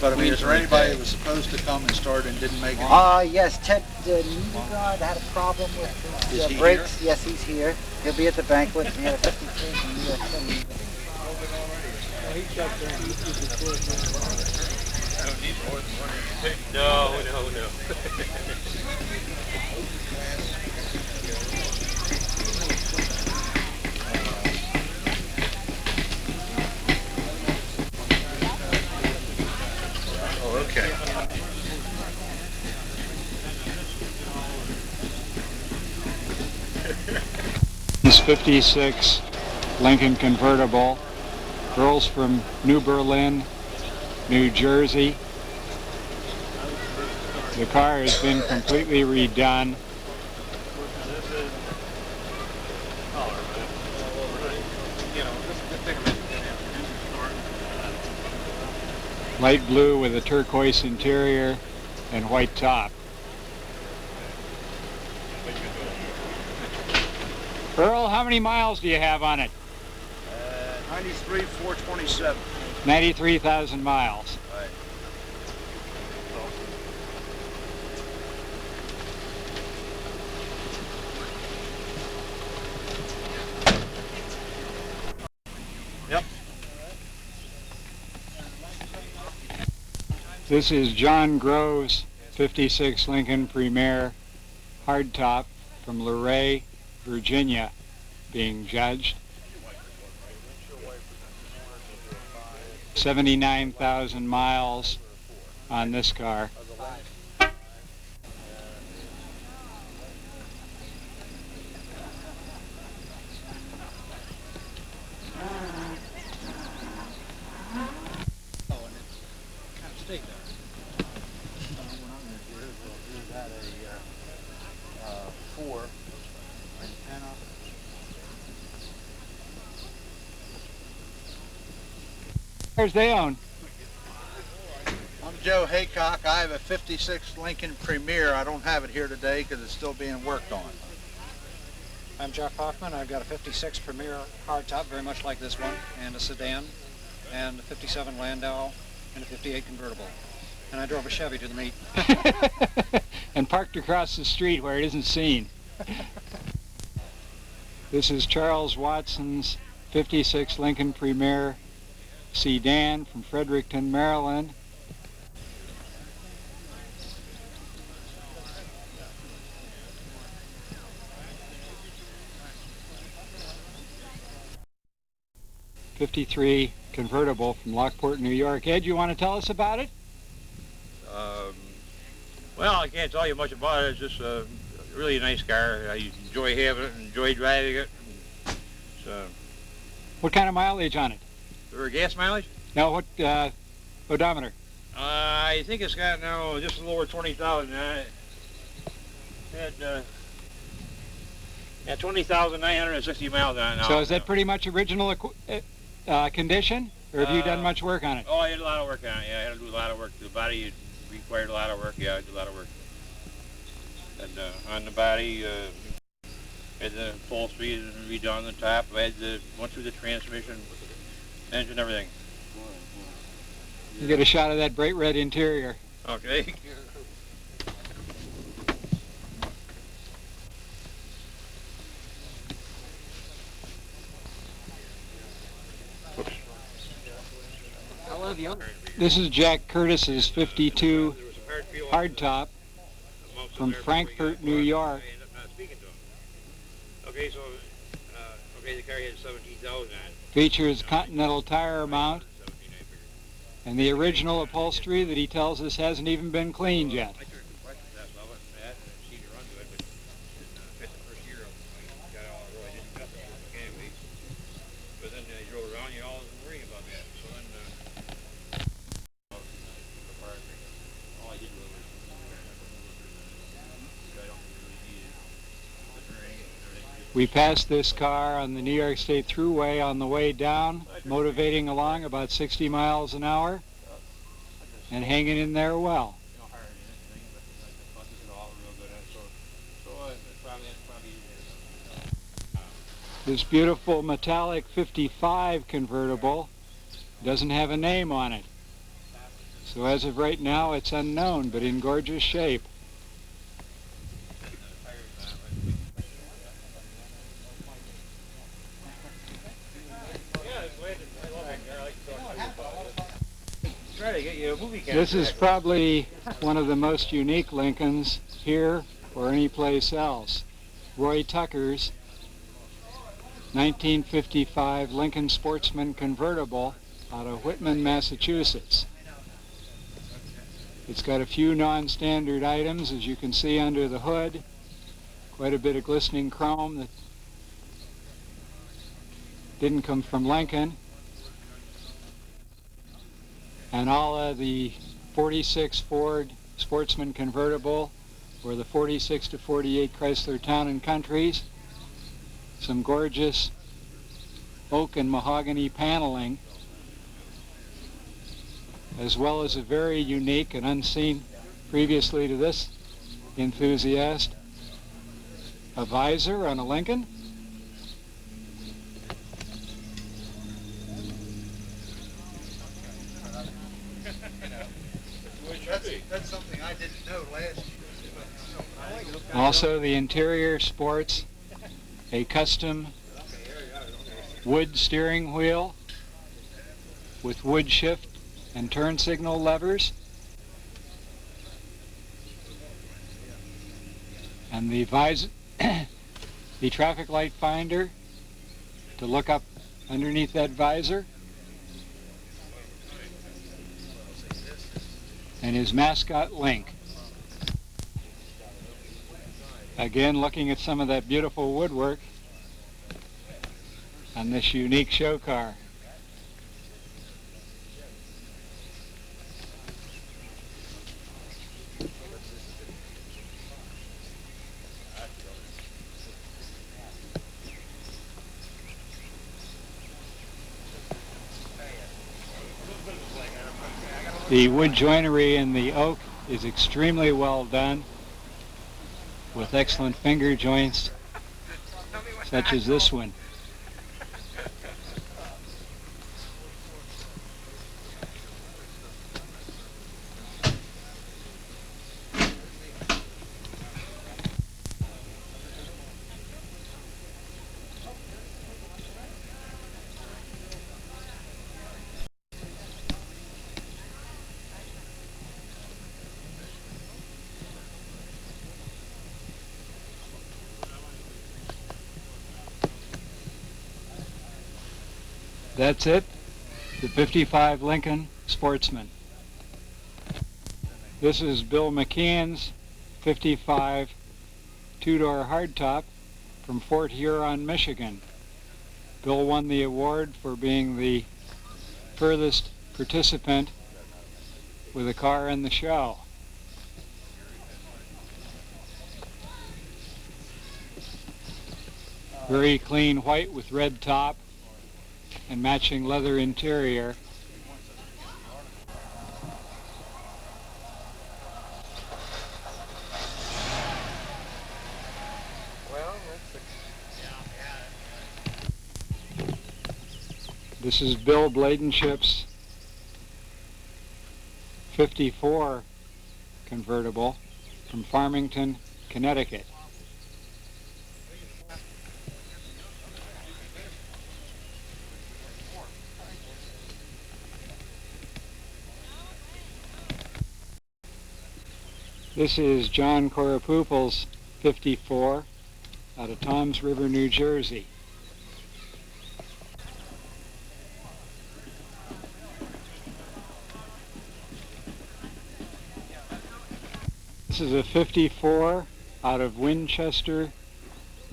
But I mean, is there anybody that was supposed to come and start and didn't make it? Yes, Ted Newgard had a problem with his brakes. Here? Yes, he's here. He'll be at the banquet. He had a 53 from New York City. No. Okay. This 56 Lincoln convertible, girls from New Berlin, New Jersey. The car has been completely redone. Light blue with a turquoise interior and white top. Earl, how many miles do you have on it? 93,427. 93,000 miles. Right. Yep. This is John Grove's 56 Lincoln Premier hardtop from Luray, Virginia, being judged. 79,000 miles on this car. Cars they own. I'm Joe Haycock. I have a 56 Lincoln Premier. I don't have it here today because it's still being worked on. I'm Jeff Hoffman. I've got a 56 Premier hardtop, very much like this one, and a sedan, and a 57 Landau, and a 58 convertible. And I drove a Chevy to the meet. And parked across the street where it isn't seen. This is Charles Watson's 56 Lincoln Premier sedan from Fredericton, Maryland. '53 convertible from Lockport, New York. Ed, you want to tell us about it? Well, I can't tell you much about it. It's just a really nice car. I enjoy having it and enjoy driving it. So, what kind of mileage on it? for gas mileage? No, what odometer? I think it's got now just a little over 20,000. Yeah, 20,960 miles on it now. So is that pretty much original condition, or have you done much work on it? Oh, I did a lot of work on it. Yeah, I had to do a lot of work. The body required a lot of work. Yeah, I did a lot of work. And on the body, had the upholstery redone on the top. I had went through the transmission, engine, everything. You get a shot of that bright red interior. Okay. This is Jack Curtis's 52 hardtop from Frankfort, New York. Okay, so the car had 17,000 on it. Features Continental tire mount and the original upholstery that he tells us hasn't even been cleaned yet. We passed this car on the New York State Thruway on the way down, motivating along about 60 miles an hour and hanging in there well. This beautiful metallic 55 convertible doesn't have a name on it. So as of right now, it's unknown, but in gorgeous shape. This is probably one of the most unique Lincolns here or any place else. Roy Tucker's 1955 Lincoln Sportsman convertible out of Whitman, Massachusetts. It's got a few non-standard items, as you can see under the hood. Quite a bit of glistening chrome that didn't come from Lincoln. And all of the 46 Ford Sportsman convertible or the 46 to 48 Chrysler Town & Countries. Some gorgeous oak and mahogany paneling, as well as a very unique and unseen previously to this enthusiast, a visor on a Lincoln. That's something I didn't know last year. Also, the interior sports a custom wood steering wheel with wood shift and turn signal levers, and the the traffic light finder to look up underneath that visor, and his mascot Link. Again, looking at some of that beautiful woodwork on this unique show car. The wood joinery in the oak is extremely well done, with excellent finger joints, such as this one. That's it, the 55 Lincoln Sportsman. This is Bill McKeon's 55 two-door hardtop from Fort Huron, Michigan. Bill won the award for being the furthest participant with a car in the show. Very clean white with red top and matching leather interior. This is Bill Blankenship's 54 convertible from Farmington, Connecticut. This is John Corapoople's 54 out of Toms River, New Jersey. This is a 54 out of Winchester,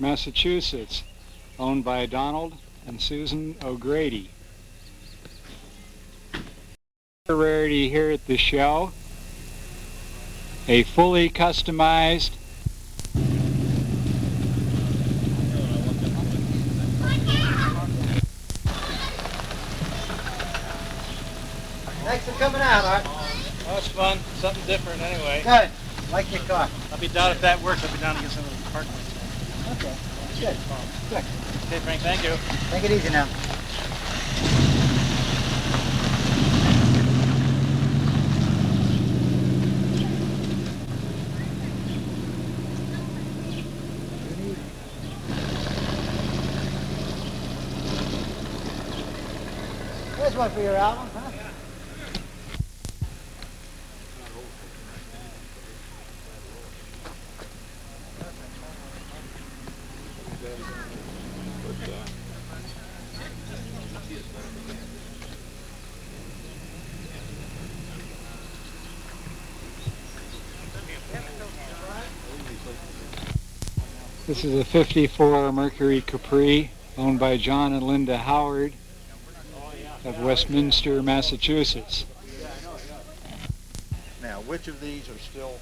Massachusetts, owned by Donald and Susan O'Grady. A rarity here at the show, a fully customized Thanks for coming out, Art. Well, it's fun. Something different anyway. Good. Like your car. I'll be down if that works. I'll be down to get some of the park points. Okay. Good. Good. Okay, Frank, thank you. Take it easy now. There's one for your album, huh? This is a 54 Mercury Capri owned by John and Linda Howard of Westminster, Massachusetts. Now, which of these are still...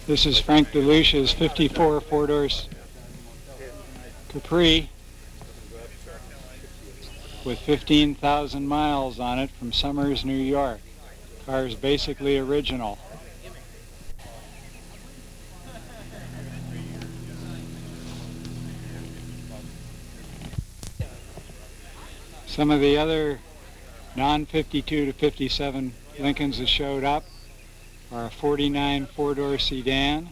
This is Frank DeLucia's 54 four-door Capri with 15,000 miles on it from Somers, New York. Car is basically original. Some of the other non-52 to 57 Lincolns that showed up are a 49 four-door sedan,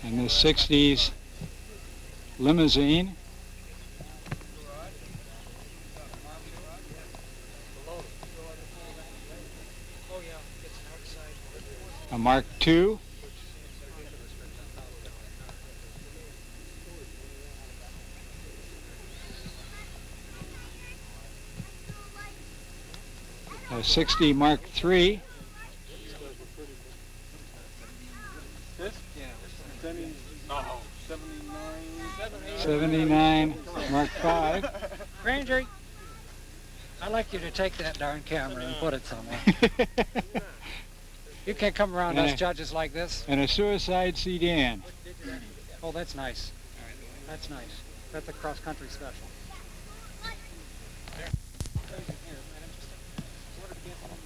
and the 60s limousine, a Mark II, a 60 Mark III, This? Yeah. 79 Mark V. Ranger, I'd like you to take that darn camera and put it somewhere. You can't come around And us judges like this. and a suicide sedan. Oh, that's nice. That's nice. That's a cross-country special.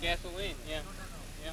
Gasoline, yeah. Yeah.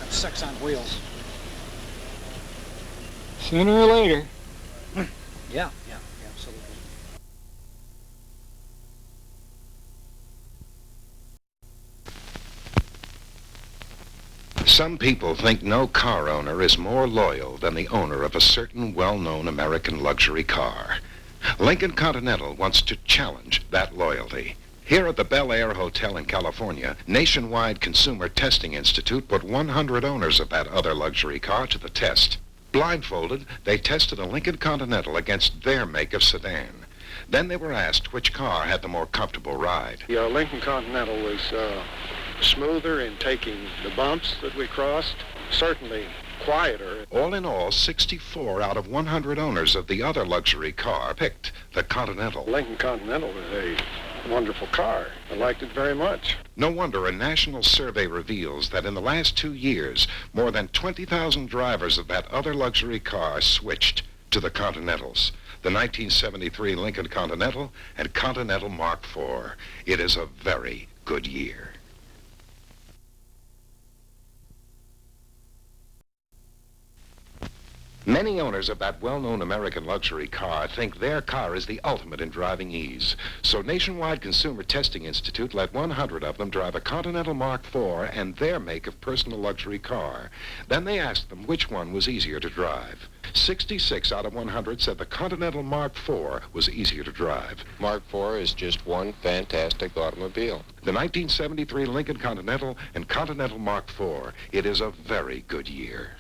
6 on wheels. Sooner or later. Yeah, absolutely. Some people think no car owner is more loyal than the owner of a certain well-known American luxury car. Lincoln Continental wants to challenge that loyalty. Here at the Bel Air Hotel in California, Nationwide Consumer Testing Institute put 100 owners of that other luxury car to the test. Blindfolded, they tested a Lincoln Continental against their make of sedan. Then they were asked which car had the more comfortable ride. The Lincoln Continental was smoother in taking the bumps that we crossed, certainly quieter. All in all, 64 out of 100 owners of the other luxury car picked the Continental. Lincoln Continental was a wonderful car. I liked it very much. No wonder a national survey reveals that in the last 2 years, more than 20,000 drivers of that other luxury car switched to the Continentals. The 1973 Lincoln Continental and Continental Mark IV. It is a very good year. Many owners of that well-known American luxury car think their car is the ultimate in driving ease. So Nationwide Consumer Testing Institute let 100 of them drive a Continental Mark IV and their make of personal luxury car. Then they asked them which one was easier to drive. 66 out of 100 said the Continental Mark IV was easier to drive. Mark IV is just one fantastic automobile. The 1973 Lincoln Continental and Continental Mark IV. It is a very good year.